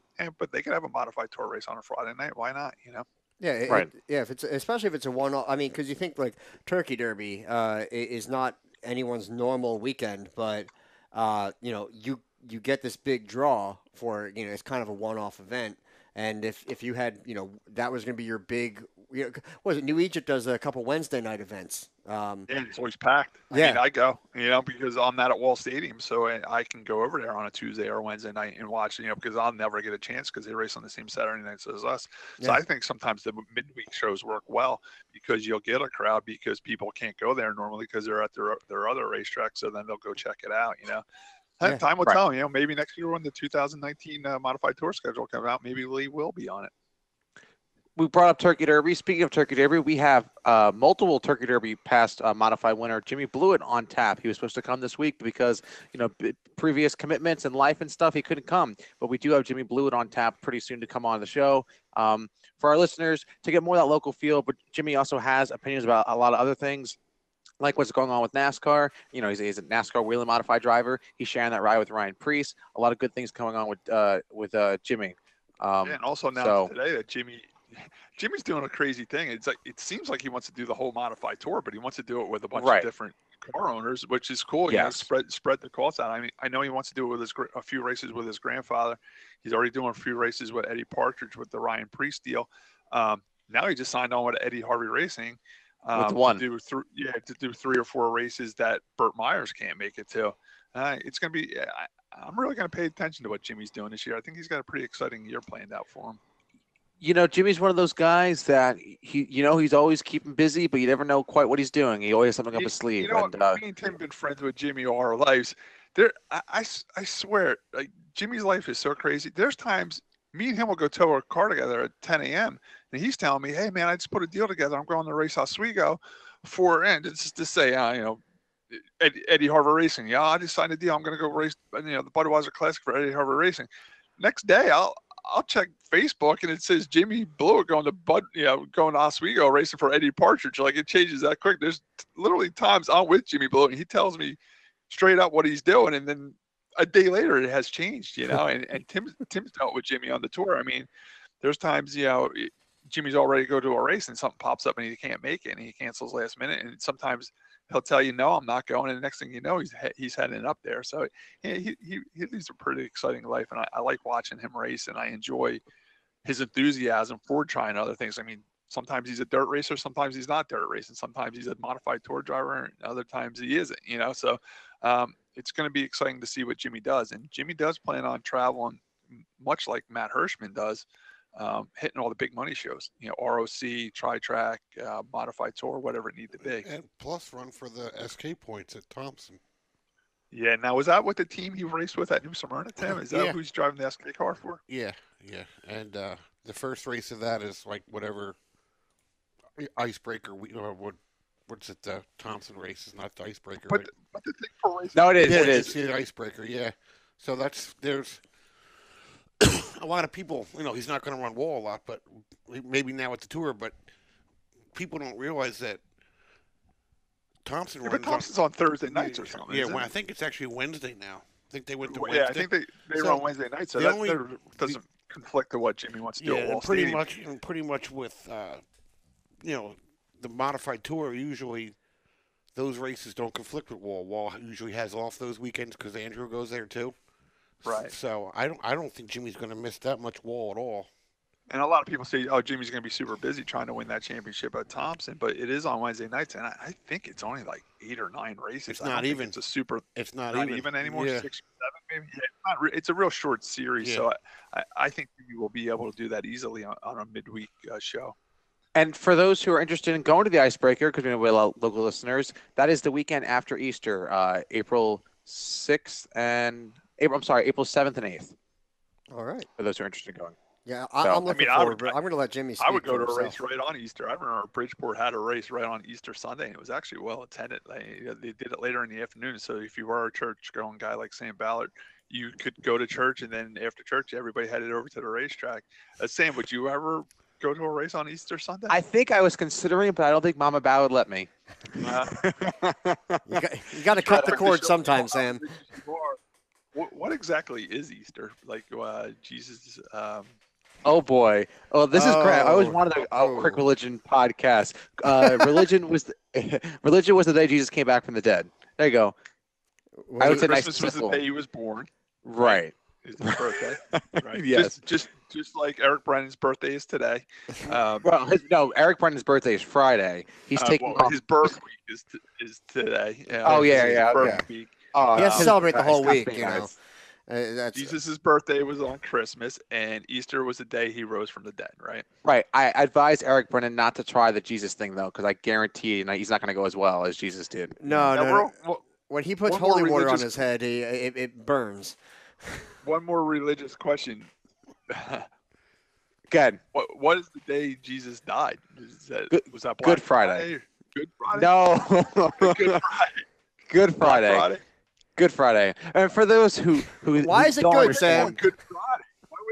they could have a modified tour race on a Friday night. Why not? Yeah, right. If it's especially if it's a one-off. I mean, because you think like Turkey Derby is not anyone's normal weekend, but you get this big draw for it's kind of a one-off event. And if you had that was going to be your big, what was it? New Egypt does a couple Wednesday night events. And it's always packed. I mean, I go, because I'm not at Wall Stadium, so I can go over there on a Tuesday or Wednesday night and watch, because I'll never get a chance because they race on the same Saturday nights as us. So I think sometimes the midweek shows work well because you'll get a crowd because people can't go there normally because they're at their other racetrack, so then they'll go check it out, Time will tell. Maybe next year when the 2019 modified tour schedule comes out, maybe Lee will be on it. We brought up Turkey Derby. Speaking of Turkey Derby, we have multiple Turkey Derby past modified winner Jimmy Blewett on tap. He was supposed to come this week because previous commitments and life and stuff, he couldn't come. But we do have Jimmy Blewett on tap pretty soon to come on the show. For our listeners, to get more of that local feel, but Jimmy also has opinions about a lot of other things, like what's going on with NASCAR. He's a NASCAR wheelie modified driver. He's sharing that ride with Ryan Preece. A lot of good things going on with Jimmy. And also now today that Jimmy's doing a crazy thing. It's like it seems like he wants to do the whole modified tour, but he wants to do it with a bunch of different car owners, which is cool. Spread the costs out. I mean, I know he wants to do it with a few races with his grandfather. He's already doing a few races with Eddie Partridge with the Ryan Preece deal. Now he just signed on with Eddie Harvey Racing. With one. To do 3 or 4 races that Burt Myers can't make it to. It's going to be. I'm really going to pay attention to what Jimmy's doing this year. I think he's got a pretty exciting year planned out for him. Jimmy's one of those guys that he's always keeping busy, but you never know quite what he's doing. He always has something up his sleeve. Me and Tim have been friends with Jimmy all our lives. I swear, like Jimmy's life is so crazy. There's times me and him will go tow a car together at 10 a.m. and he's telling me, "Hey man, I just put a deal together. I'm going to race Oswego just to say, Eddie Harvey Racing. Yeah, I just signed a deal. I'm going to go race, the Budweiser Classic for Eddie Harvey Racing. Next day, I'll check Facebook and it says Jimmy Blewett going to Oswego racing for Eddie Partridge. Like it changes that quick. There's literally times I'm with Jimmy Blewett and he tells me straight up what he's doing, and then a day later it has changed. And Tim's dealt with Jimmy on the tour. I mean, there's times Jimmy's already go to a race and something pops up and he can't make it and he cancels last minute, and sometimes he'll tell you, no, I'm not going. And the next thing you know, he's heading up there. So he leads a pretty exciting life. And I like watching him race, and I enjoy his enthusiasm for trying other things. I mean, sometimes he's a dirt racer, sometimes he's not dirt racing. Sometimes he's a modified tour driver, and other times he isn't, So it's going to be exciting to see what Jimmy does. And Jimmy does plan on traveling much like Matt Hirschman does, hitting all the big money shows, ROC, Tri-Track, Modified Tour, whatever it need to be. And plus run for the SK points at Thompson. Yeah, now was that what the team he raced with at New Smyrna, Tim? Is that who's driving the SK car for? Yeah. And the first race of that is like whatever icebreaker, what's it, the Thompson race is not the icebreaker. But the thing for racing. No, it is. Yeah, it is. It's the icebreaker, yeah. So there's a lot of people, he's not going to run wall a lot, but maybe now at the tour, but people don't realize that Thompson runs. But Thompson's on Thursday nights or something. Yeah, I think it's actually Wednesday now. I think they went to Wednesday. Yeah, I think they run Wednesday night, so that doesn't conflict with what Jimmy wants to do at Wall Stadium. Pretty much with, the modified tour, usually those races don't conflict with Wall. Wall usually has off those weekends because Andrew goes there too. Right. So I don't think Jimmy's going to miss that much Wall at all. And a lot of people say, "Oh, Jimmy's going to be super busy trying to win that championship at Thompson," but it is on Wednesday nights, and I think it's only like 8 or 9 races. It's not even. It's a super. It's not even anymore. Yeah. 6 or It's a real short series, Yeah. so I think you will be able to do that easily on a midweek show. And for those who are interested in going to the Icebreaker, because we have a lot of local listeners, that is the weekend after Easter, April 6th and April 7th and 8th. All right. For those who are interested in going. Yeah, So, I'm looking forward. I'm going to let Jimmy speak. I would go for to a himself. race right on Easter. I remember Bridgeport had a race right on Easter Sunday, and it was actually well attended. They did it later in the afternoon, so if you were a church-going guy like Sam Ballard, you could go to church, and then after church, everybody headed over to the racetrack. Sam, would you ever go to a race on Easter Sunday? I think I was considering it, but I don't think Mama Bao would let me. You got to cut the cord sometime, Sam. What exactly is Easter? Like Jesus? Oh boy! Oh, this is great. I always wanted a quick religion podcast. Religion was the day Jesus came back from the dead. There you go. I would say Christmas was the day he was born. Right. It's his birthday. Right. Yes. Just like Eric Brennan's birthday is today. Eric Brennan's birthday is Friday. He's taking off. His birth week is today. Okay. Week. He has to celebrate the whole week, you know. Jesus' birthday was on Christmas, and Easter was the day he rose from the dead, right? Right. I advise Eric Brennan not to try the Jesus thing, though, because I guarantee he's not going to go as well as Jesus did. No. When he puts holy water on his head, it burns. One more religious question. Good. What is the day Jesus died? Was that Good Friday? Good Friday? No. Good Friday. Good Friday. Good Friday. And for those who why is it good, Sam? Good Friday.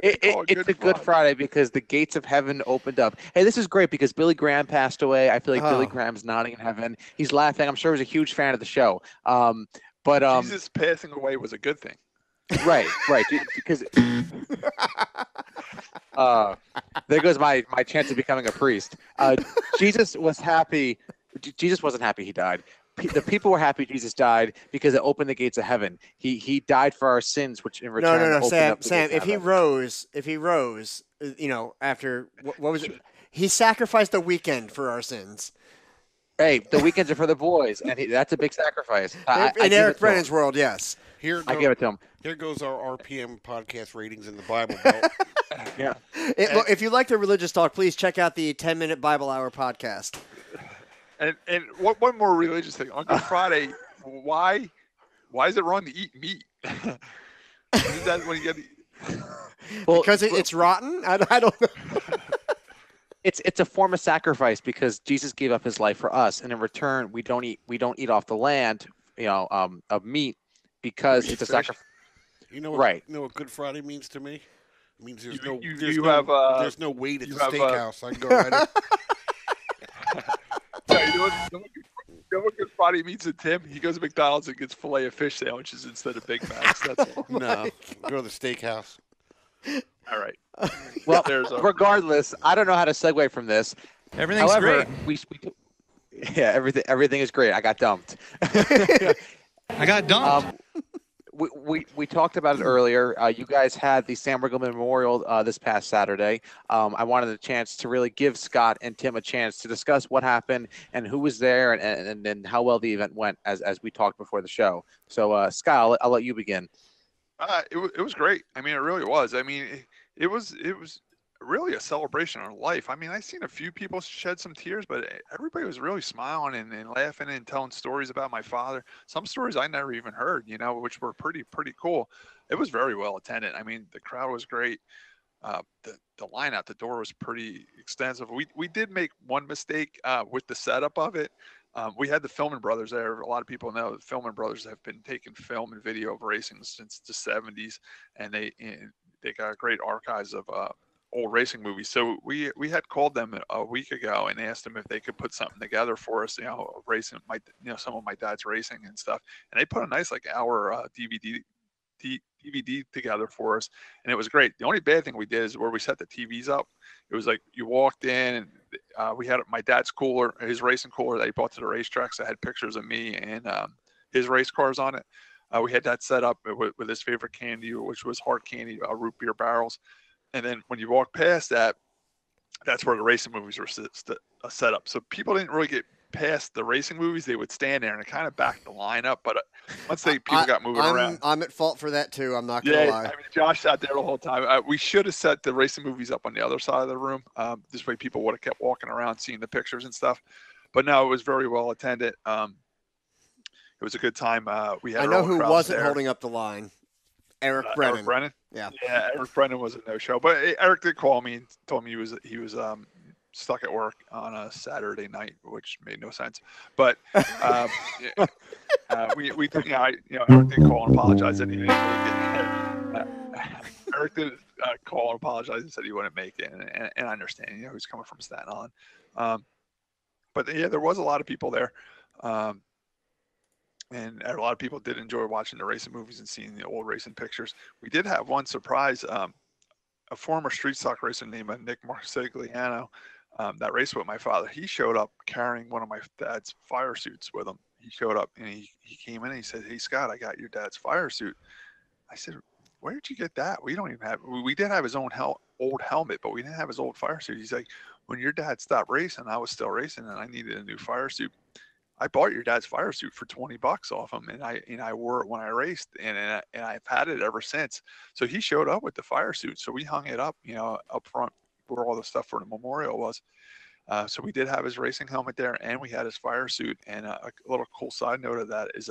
It's a Good Friday because the gates of heaven opened up. Hey, this is great because Billy Graham passed away. I feel like Billy Graham's nodding in heaven. He's laughing. I'm sure he was a huge fan of the show. But Jesus passing away was a good thing. Right. Because there goes my chance of becoming a priest. Jesus was happy. Jesus wasn't happy he died. The people were happy Jesus died because it opened the gates of heaven. He died for our sins, which in return opened up the Sam. gates of If he rose, after what was it? He sacrificed a weekend for our sins. Hey, the weekends are for the boys, and that's a big sacrifice. In Eric Brennan's world, yes. I give it to him. Here goes our RPM podcast ratings in the Bible Belt. Yeah. Look, if you like the religious talk, please check out the 10-minute Bible Hour podcast. And one more religious thing on Good Friday, why is it wrong to eat meat? Is that when you get because it's rotten? I don't know. It's a form of sacrifice because Jesus gave up his life for us, and in return, we don't eat off the land, of meat because it's a sacrifice. You know what? Right. You know what Good Friday means to me? It means there's no wait at the steakhouse. I can go right in. You know what Good Friday means to Tim? He goes to McDonald's and gets filet of fish sandwiches instead of Big Macs. That's all. No, go to the steakhouse. All right. Well, regardless, I don't know how to segue from this. Everything's However, great. Everything is great. I got dumped. I got dumped. We talked about it earlier. You guys had the Sam Riggleman Memorial this past Saturday. I wanted a chance to really give Scott and Tim a chance to discuss what happened and who was there and how well the event went as we talked before the show. So, Scott, I'll let you begin. It was great. I mean, it really was. I mean, it was really a celebration of life. I mean, I've seen a few people shed some tears, but everybody was really smiling and laughing and telling stories about my father. Some stories I never even heard, which were pretty cool. It was very well attended. I mean, the crowd was great. The line out the door was pretty extensive. We did make one mistake with the setup of it. We had the Filmon Brothers there. A lot of people know the Filmon Brothers have been taking film and video of racing since the 70s, and they got great archives of old racing movies. So we had called them a week ago and asked them if they could put something together for us, racing some of my dad's racing and stuff. And they put a nice hour DVD together for us, and it was great. The only bad thing we did is where we set the TVs up. It was like you walked in and we had my dad's cooler, his racing cooler that he brought to the racetracks that had pictures of me and his race cars on it. We had that set up with his favorite candy, which was hard candy, root beer barrels. And then when you walk past that, that's where the racing movies were set up. So people didn't really get past the racing movies, they would stand there and it kind of backed the line up. But once people got moving around. I'm at fault for that too. I'm not going to lie. I mean, Josh sat there the whole time. We should have set the racing movies up on the other side of the room. This way people would have kept walking around seeing the pictures and stuff. But no, it was very well attended. It was a good time. We had I know who wasn't there. holding up the line. Eric Brennan. Eric Brennan? Yeah. Yeah, Eric Brennan was a no-show. But Eric did call me and told me he was stuck at work on a Saturday night, which made no sense. But Eric did call and apologize that he didn't make it. Eric did call and apologize and said he wouldn't make it, and I understand. He's coming from Staten Island. But yeah, there was a lot of people there. And a lot of people did enjoy watching the racing movies and seeing the old racing pictures. We did have one surprise. A former street stock racer named Nick Marsigliano that raced with my father. He showed up carrying one of my dad's fire suits with him. He showed up and he came in and he said, "Hey, Scott, I got your dad's fire suit." I said, "Where did you get that? We don't even have." We did have his own old helmet, but we didn't have his old fire suit. He's like, "When your dad stopped racing, I was still racing, and I needed a new fire suit. I bought your dad's fire suit for $20 off him, and I wore it when I raced, and I've had it ever since." So he showed up with the fire suit, so we hung it up, up front where all the stuff for the memorial was. So we did have his racing helmet there, and we had his fire suit. And a little cool side note of that is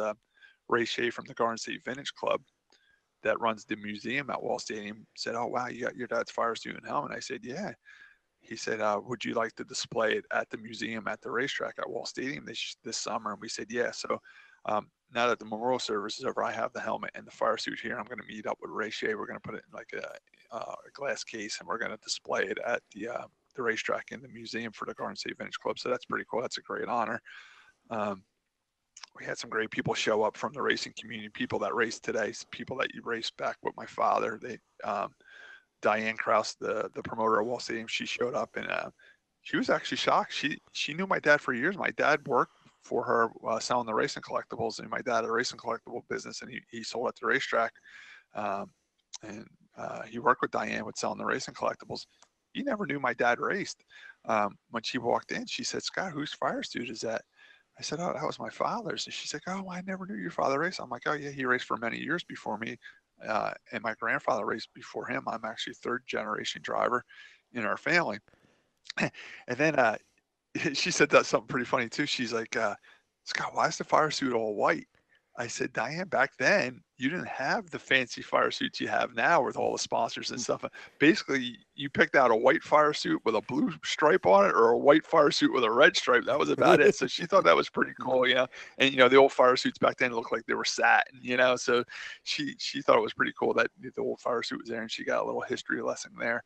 Ray Shea from the Garden State Vintage Club that runs the museum at Wall Stadium said, "Oh wow, you got your dad's fire suit and helmet." I said, "Yeah." He said, "Would you like to display it at the museum at the racetrack at Wall Stadium this summer?" And we said, "Yeah." So now that the memorial service is over, I have the helmet and the fire suit here. I'm going to meet up with Ray Shea. We're going to put it in like a glass case, and we're going to display it at the racetrack in the museum for the Garden State Vintage Club. So that's pretty cool. That's a great honor. We had some great people show up from the racing community, people that raced today, people that you raced back with my father. They Diane Krause, the promoter of Wall Stadium, she showed up and she was actually shocked. She knew my dad for years. My dad worked for her selling the racing collectibles, and my dad had a racing collectible business, and he sold at the racetrack. And he worked with Diane with selling the racing collectibles. He never knew my dad raced. When she walked in, she said, "Scott, whose fire suit is that?" I said, "Oh, that was my father's." And she's like, "Oh, I never knew your father raced." I'm like, "Oh yeah, he raced for many years before me. And my grandfather raced before him. I'm actually a third generation driver in our family." And then she said that's something pretty funny too. She's like, "Scott, why is the fire suit all white?" I said, "Diane, back then you didn't have the fancy fire suits you have now with all the sponsors and stuff. Basically, you picked out a white fire suit with a blue stripe on it, or a white fire suit with a red stripe. That was about it." So she thought that was pretty cool, And the old fire suits back then looked like they were satin, So she thought it was pretty cool that the old fire suit was there, and she got a little history lesson there.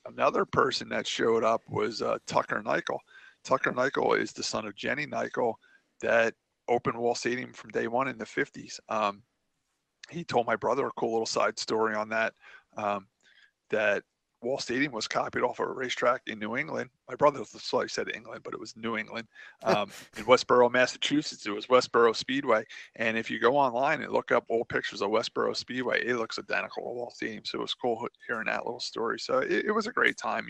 Another person that showed up was Tucker Nichol. Tucker Nichol is the son of Jenny Nichol that opened Wall Stadium from day one in the 50s. He told my brother a cool little side story on that, that Wall Stadium was copied off of a racetrack in New England. My brother said England, but it was New England. In Westboro, Massachusetts, it was Westboro Speedway. And if you go online and look up old pictures of Westboro Speedway, it looks identical to Wall Stadium. So it was cool hearing that little story. So it was a great time.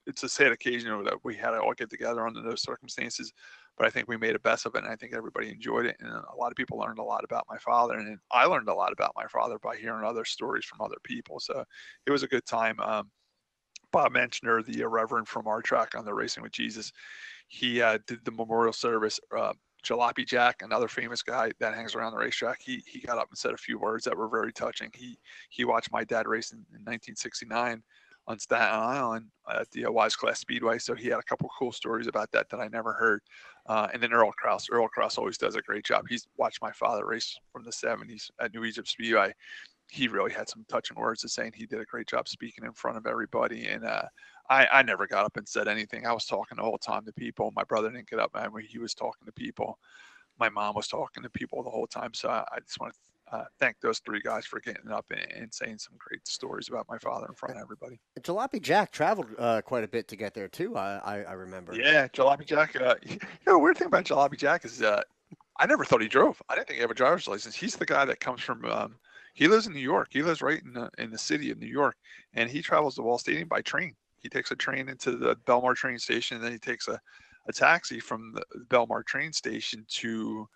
It's a sad occasion that we had to all get together under those circumstances, but I think we made the best of it, and I think everybody enjoyed it, and a lot of people learned a lot about my father, and I learned a lot about my father by hearing other stories from other people. So it was a good time. Bob Menschner, the Reverend from our track on the Racing with Jesus, he did the memorial service. Jalopy Jack, another famous guy that hangs around the racetrack, he got up and said a few words that were very touching. He watched my dad race in 1969 on Staten Island at the Wise Class Speedway. So he had a couple cool stories about that I never heard. And then Earl Krause. Earl Krause always does a great job. He's watched my father race from the 70s at New Egypt Speedway. He really had some touching words of saying he did a great job speaking in front of everybody. And I never got up and said anything. I was talking the whole time to people. My brother didn't get up. He was talking to people. My mom was talking to people the whole time. So I just want to thank those three guys for getting up and saying some great stories about my father in front of everybody. Jalopy Jack traveled quite a bit to get there too. I remember. Yeah, Jalopy Jack. The weird thing about Jalopy Jack is I never thought he drove. I didn't think he had a driver's license. He's the guy that comes from. He lives in New York. He lives right in the city of New York, and he travels to Wall Stadium by train. He takes a train into the Belmar train station, and then he takes a a taxi from the Belmar train station to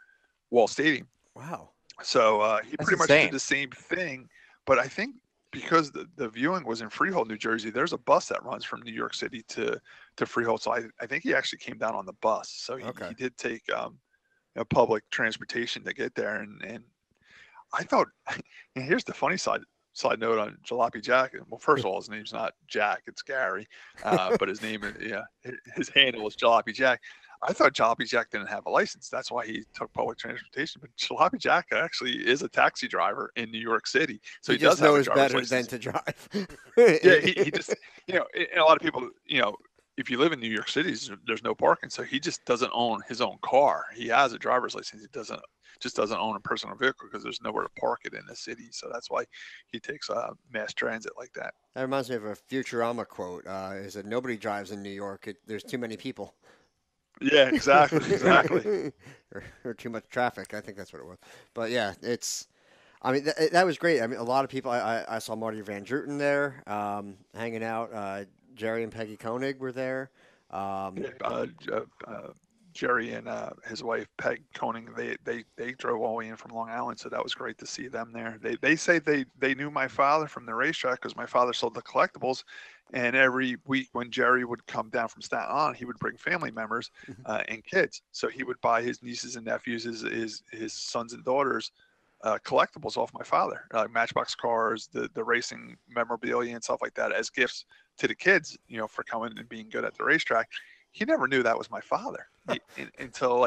Wall Stadium. Wow. So he That's pretty much insane. did the same thing, but I think because the viewing was in Freehold, New Jersey, there's a bus that runs from New York City to Freehold. So I think he actually came down on the bus. So he did take public transportation to get there. And I thought, and here's the funny side note on Jalopy Jack. Well, first of all, his name's not Jack, it's Gary, but his name, his handle is Jalopy Jack. I thought Jalopy Jack didn't have a license. That's why he took public transportation. But Jalopy Jack actually is a taxi driver in New York City, so he just does knows have a better license. than to drive. Yeah, he just, and a lot of people, if you live in New York City, there's no parking, so he just doesn't own his own car. He has a driver's license. He doesn't own a personal vehicle because there's nowhere to park it in the city. So that's why he takes mass transit like that. That reminds me of a Futurama quote. Is that nobody drives in New York. There's too many people. Yeah, exactly. or too much traffic. I think that's what it was. But yeah, that was great. I mean, a lot of people. I saw Marty Van Druten there, hanging out. Jerry and Peggy Koenig were there. Jerry and his wife Peg Koenig, they drove all the way in from Long Island, so that was great to see them there. They say they knew my father from the racetrack because my father sold the collectibles, and every week when Jerry would come down from Staten Island, he would bring family members and kids. So he would buy his nieces and nephews, his sons and daughters, collectibles off my father, like Matchbox cars, the racing memorabilia and stuff like that as gifts to the kids, for coming and being good at the racetrack. He never knew that was my father until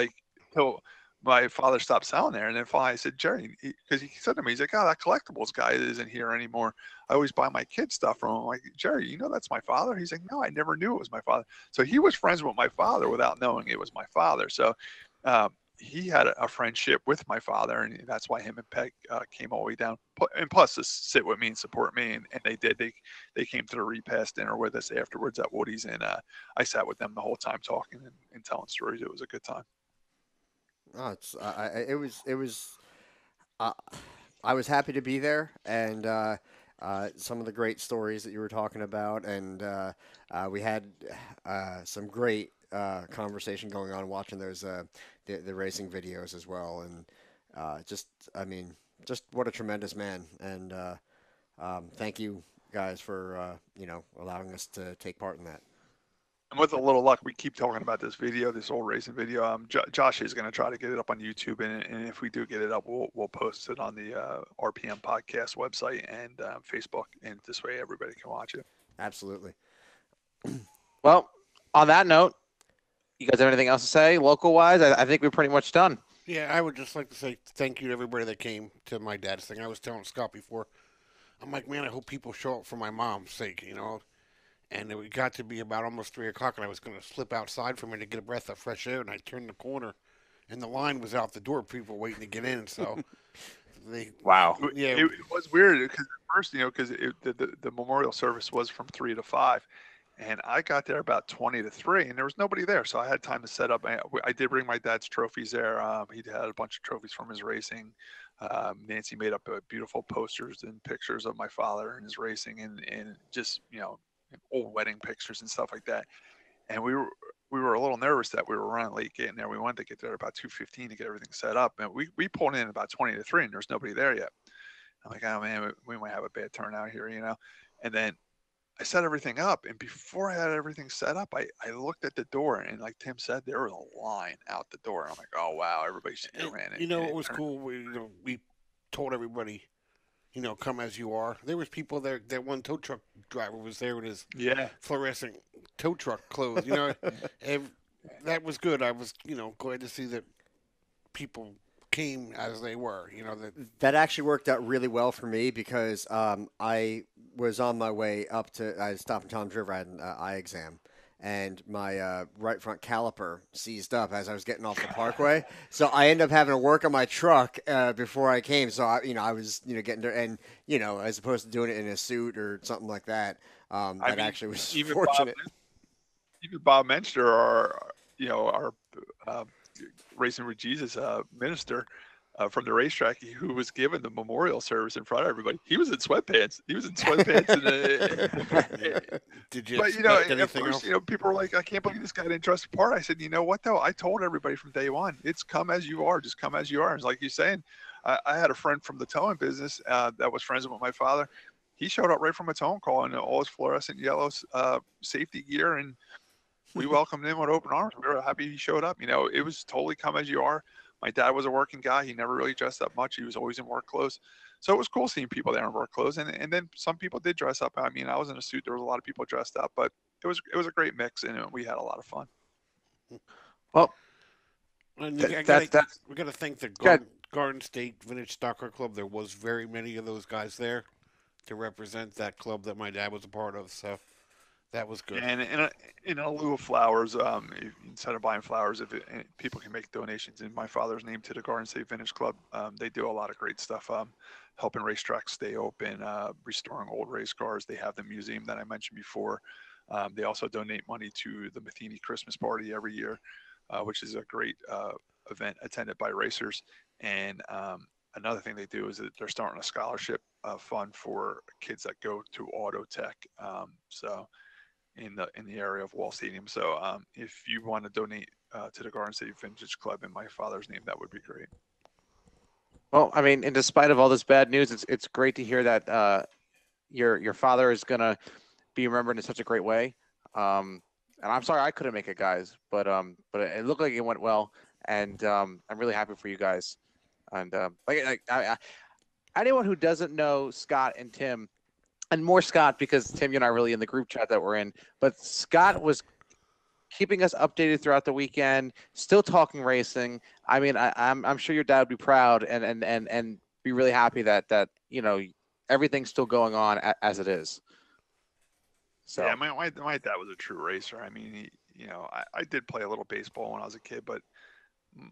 my father stopped selling there. And then finally I said, Jerry, because he said to me, he's like, oh, that collectibles guy isn't here anymore. I always buy my kids stuff from him. I'm like, Jerry, that's my father? He's like, no, I never knew it was my father. So he was friends with my father without knowing it was my father. So he had a friendship with my father, and that's why him and Peg came all the way down. And plus, to sit with me and support me, and they did. They came to the repast dinner with us afterwards at Woody's, and I sat with them the whole time talking and telling stories. It was a good time. Oh, I was happy to be there, and some of the great stories that you were talking about, and we had some great conversation going on watching those the racing videos as well, and just what a tremendous man, and thank you guys for allowing us to take part in that. And with a little luck, we keep talking about this old racing video. Josh is going to try to get it up on YouTube, and if we do get it up, we'll post it on the RPM podcast website and Facebook, and this way everybody can watch it. Absolutely. Well, on that note, you guys have anything else to say local-wise? I think we're pretty much done. Yeah, I would just like to say thank you to everybody that came to my dad's thing. I was telling Scott before, I'm like, man, I hope people show up for my mom's sake, And it got to be about almost 3 o'clock, and I was going to slip outside for a minute to get a breath of fresh air, and I turned the corner, and the line was out the door, people waiting to get in, so... Wow. Yeah, it was weird, because at first, because the memorial service was from 3 to 5, and I got there about 20 to 3, and there was nobody there, so I had time to set up. I did bring my dad's trophies there. He had a bunch of trophies from his racing. Nancy made up beautiful posters and pictures of my father and his racing, and just, old wedding pictures and stuff like that. And we were a little nervous that we were running late getting there. We wanted to get there about 2:15 to get everything set up. And we pulled in about 20 to 3, and there's nobody there yet. I'm like, oh man, we might have a bad turnout here, And then I set everything up, and before I had everything set up, I looked at the door, and like Tim said, there was a line out the door. I'm like, oh wow, everybody's ran it. What was cool? We told everybody, come as you are. There was people there. That one tow truck driver was there with his fluorescent tow truck clothes. And that was good. I was, glad to see that people came as they were. That actually worked out really well for me because I was on my way up I stopped in Tom's River. I had an eye exam. And my right front caliper seized up as I was getting off the parkway. So I ended up having to work on my truck before I came. So, I was, getting there. And, as opposed to doing it in a suit or something like that, actually was fortunate. Even Bob Menster, our Racing with Jesus minister, from the racetrack who was given the memorial service in front of everybody. He was in sweatpants. He was in sweatpants. Did you but expect anything at first, else? people were like, "I can't believe this guy didn't dress the part." I said, "You know what though? I told everybody from day one, it's come as you are. Just come as you are." It's like you're saying. I had a friend from the towing business that was friends with my father. He showed up right from a towing call in all his fluorescent yellow safety gear, and we welcomed him with open arms. We were happy he showed up. It was totally come as you are. My dad was a working guy. He never really dressed up much. He was always in work clothes. So it was cool seeing people there in work clothes. And then some people did dress up. I mean, I was in a suit. There was a lot of people dressed up, but it was a great mix, and we had a lot of fun. Well, we got to thank the Garden State Vintage Stock Car Club. There was very many of those guys there to represent that club that my dad was a part of. So that was good. And in lieu of flowers, instead of buying flowers, if people can make donations in my father's name to the Garden State Vintage Club, they do a lot of great stuff, helping racetracks stay open, restoring old race cars. They have the museum that I mentioned before. They also donate money to the Matheny Christmas Party every year, which is a great event attended by racers. And another thing they do is that they're starting a scholarship fund for kids that go to auto tech. So in the area of Wall Stadium. So if you want to donate to the Garden State Vintage Club in my father's name, that would be great. Well, I mean, and despite of all this bad news, it's great to hear that your father is gonna be remembered in such a great way. And I'm sorry I couldn't make it, guys, but it looked like it went well, and I'm really happy for you guys. And anyone who doesn't know Scott and Tim, and more Scott because Tim, you and I are really in the group chat that we're in, but Scott was keeping us updated throughout the weekend, still talking racing. I mean, I'm sure your dad would be proud and be really happy that everything's still going on as it is. So yeah, my dad was a true racer. I mean, I did play a little baseball when I was a kid, but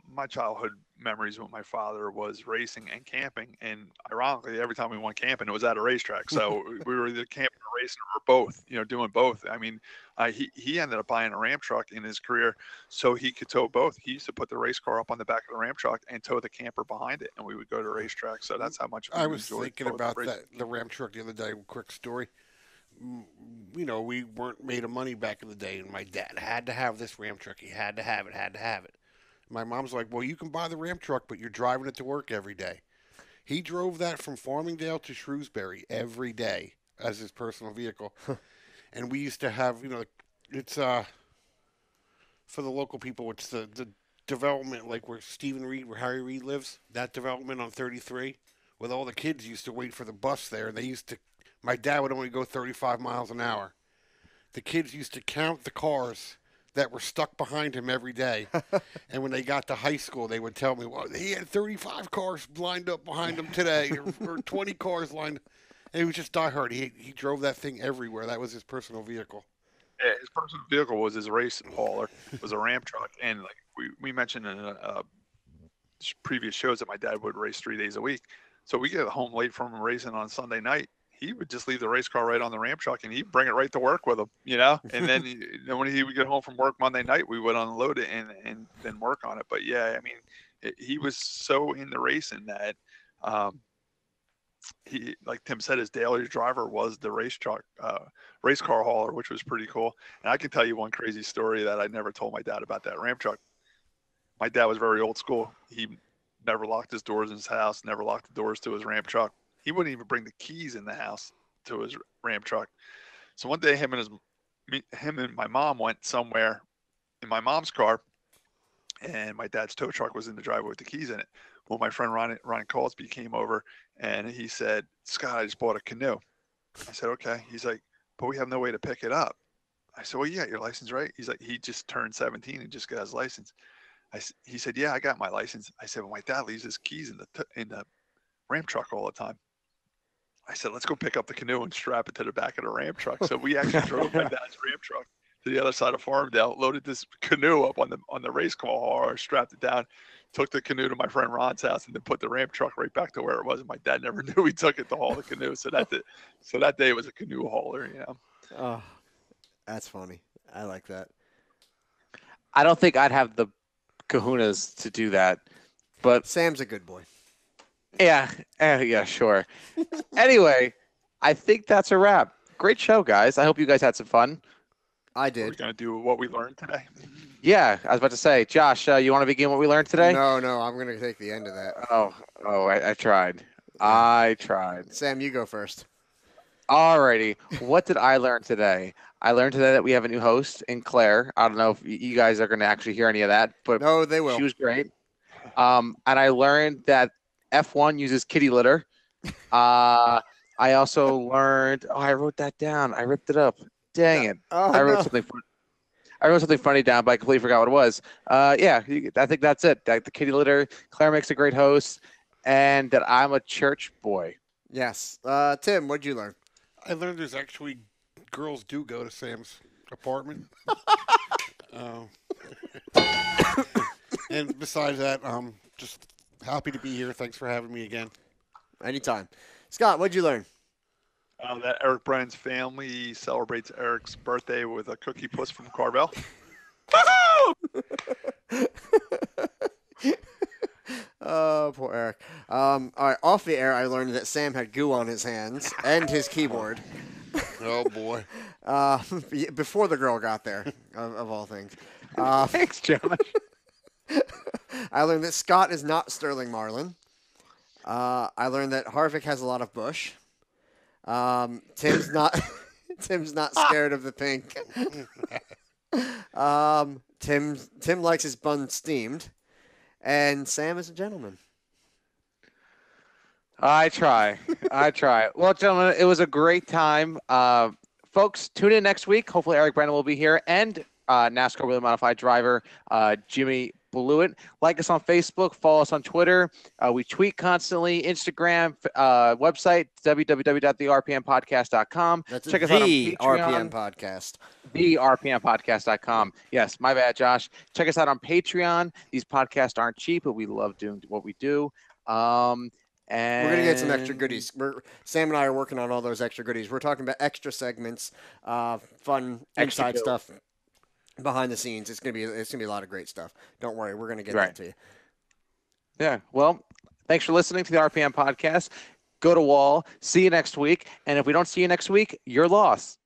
my childhood memories with my father was racing and camping. And ironically, every time we went camping, it was at a racetrack. So we were either camping or racing or both, doing both. I mean, he ended up buying a Ram truck in his career so he could tow both. He used to put the race car up on the back of the Ram truck and tow the camper behind it. And we would go to racetracks. So that's how much I was thinking about the Ram truck the other day. Quick story. We weren't made of money back in the day, and my dad had to have this Ram truck. He had to have it. My mom's like, well, you can buy the Ram truck, but you're driving it to work every day. He drove that from Farmingdale to Shrewsbury every day as his personal vehicle. And we used to have, it's for the local people, it's the development like where where Harry Reid lives, that development on 33, with all the kids used to wait for the bus there. And my dad would only go 35 miles an hour. The kids used to count the cars that were stuck behind him every day. And when they got to high school, they would tell me, well, he had 35 cars lined up behind him today, or 20 cars lined up. And he was just diehard. He drove that thing everywhere. That was his personal vehicle. Yeah, his personal vehicle was his race hauler. It was a Ram truck. And like we mentioned in previous shows that my dad would race 3 days a week. So we get home late from racing on Sunday night. He would just leave the race car right on the Ram truck, and he'd bring it right to work with him, And then when he would get home from work Monday night, we would unload it and then work on it. But yeah, I mean, he was so into racing that he, like Tim said, his daily driver was the race car hauler, which was pretty cool. And I can tell you one crazy story that I never told my dad about that Ram truck. My dad was very old school. He never locked his doors in his house, never locked the doors to his Ram truck. He wouldn't even bring the keys in the house to his Ram truck. So one day, him and my mom went somewhere in my mom's car, and my dad's tow truck was in the driveway with the keys in it. Well, my friend Ronnie Cosby came over, and he said, "Scott, I just bought a canoe." I said, "Okay." He's like, "But we have no way to pick it up." I said, "Well, you got your license, right?" He's like, "He just turned 17 and just got his license." He said, "Yeah, I got my license." I said, "Well, my dad leaves his keys in the Ram truck all the time." I said, "Let's go pick up the canoe and strap it to the back of the Ram truck." So we actually drove my dad's Ram truck to the other side of Farmdale, loaded this canoe up on the race car hauler, strapped it down, took the canoe to my friend Ron's house, and then put the Ram truck right back to where it was. And my dad never knew we took it to haul the canoe. So that day it was a canoe hauler, Oh, that's funny. I like that. I don't think I'd have the kahunas to do that, but Sam's a good boy. Yeah, yeah, sure. Anyway, I think that's a wrap. Great show, guys. I hope you guys had some fun. I Are we did. going to do what we learned today? Yeah, I was about to say, Josh, you want to begin what we learned today? No, I'm going to take the end of that. I tried. I tried. Sam, you go first. Alrighty. What did I learn today? I learned today that we have a new host in Claire. I don't know if you guys are going to actually hear any of that, but No, they will. she was great. And I learned that F1 uses kitty litter. I also learned. Oh, I wrote that down. I ripped it up. Dang it! I wrote something. I wrote something funny down, but I completely forgot what it was. Yeah, I think that's it. The kitty litter. Claire makes a great host, and that I'm a church boy. Yes. Tim, what'd you learn? I learned there's actually girls do go to Sam's apartment. And besides that, just happy to be here. Thanks for having me again. Anytime. Scott, what'd you learn? That Eric Brennan's family celebrates Eric's birthday with a cookie puss from Carvel. Oh, poor Eric. All right, off the air, I learned that Sam had goo on his hands and his keyboard. Oh, boy. Before the girl got there, of all things. Thanks, Josh. I learned that Scott is not Sterling Marlin. I learned that Harvick has a lot of bush. Tim's not scared of the pink. Tim likes his bun steamed, and Sam is a gentleman. I try. Well, gentlemen, it was a great time. Folks, tune in next week. Hopefully, Eric Brennan will be here, and NASCAR Wheeler Modified driver Jimmy Blewett. Like us on Facebook, follow us on Twitter. We tweet constantly. Instagram, website www.therpmpodcast.com. That's Check us out on the Patreon. RPM podcast. therpmpodcast.com. Yes, my bad, Josh. Check us out on Patreon. These podcasts aren't cheap, but we love doing what we do. And we're going to get some extra goodies. Sam and I are working on all those extra goodies. We're talking about extra segments, fun inside stuff behind the scenes. It's going to be a lot of great stuff. Don't worry, we're going to get that to you. Yeah. Well, thanks for listening to the RPM podcast. Go to Wall. See you next week. And if we don't see you next week, you're lost.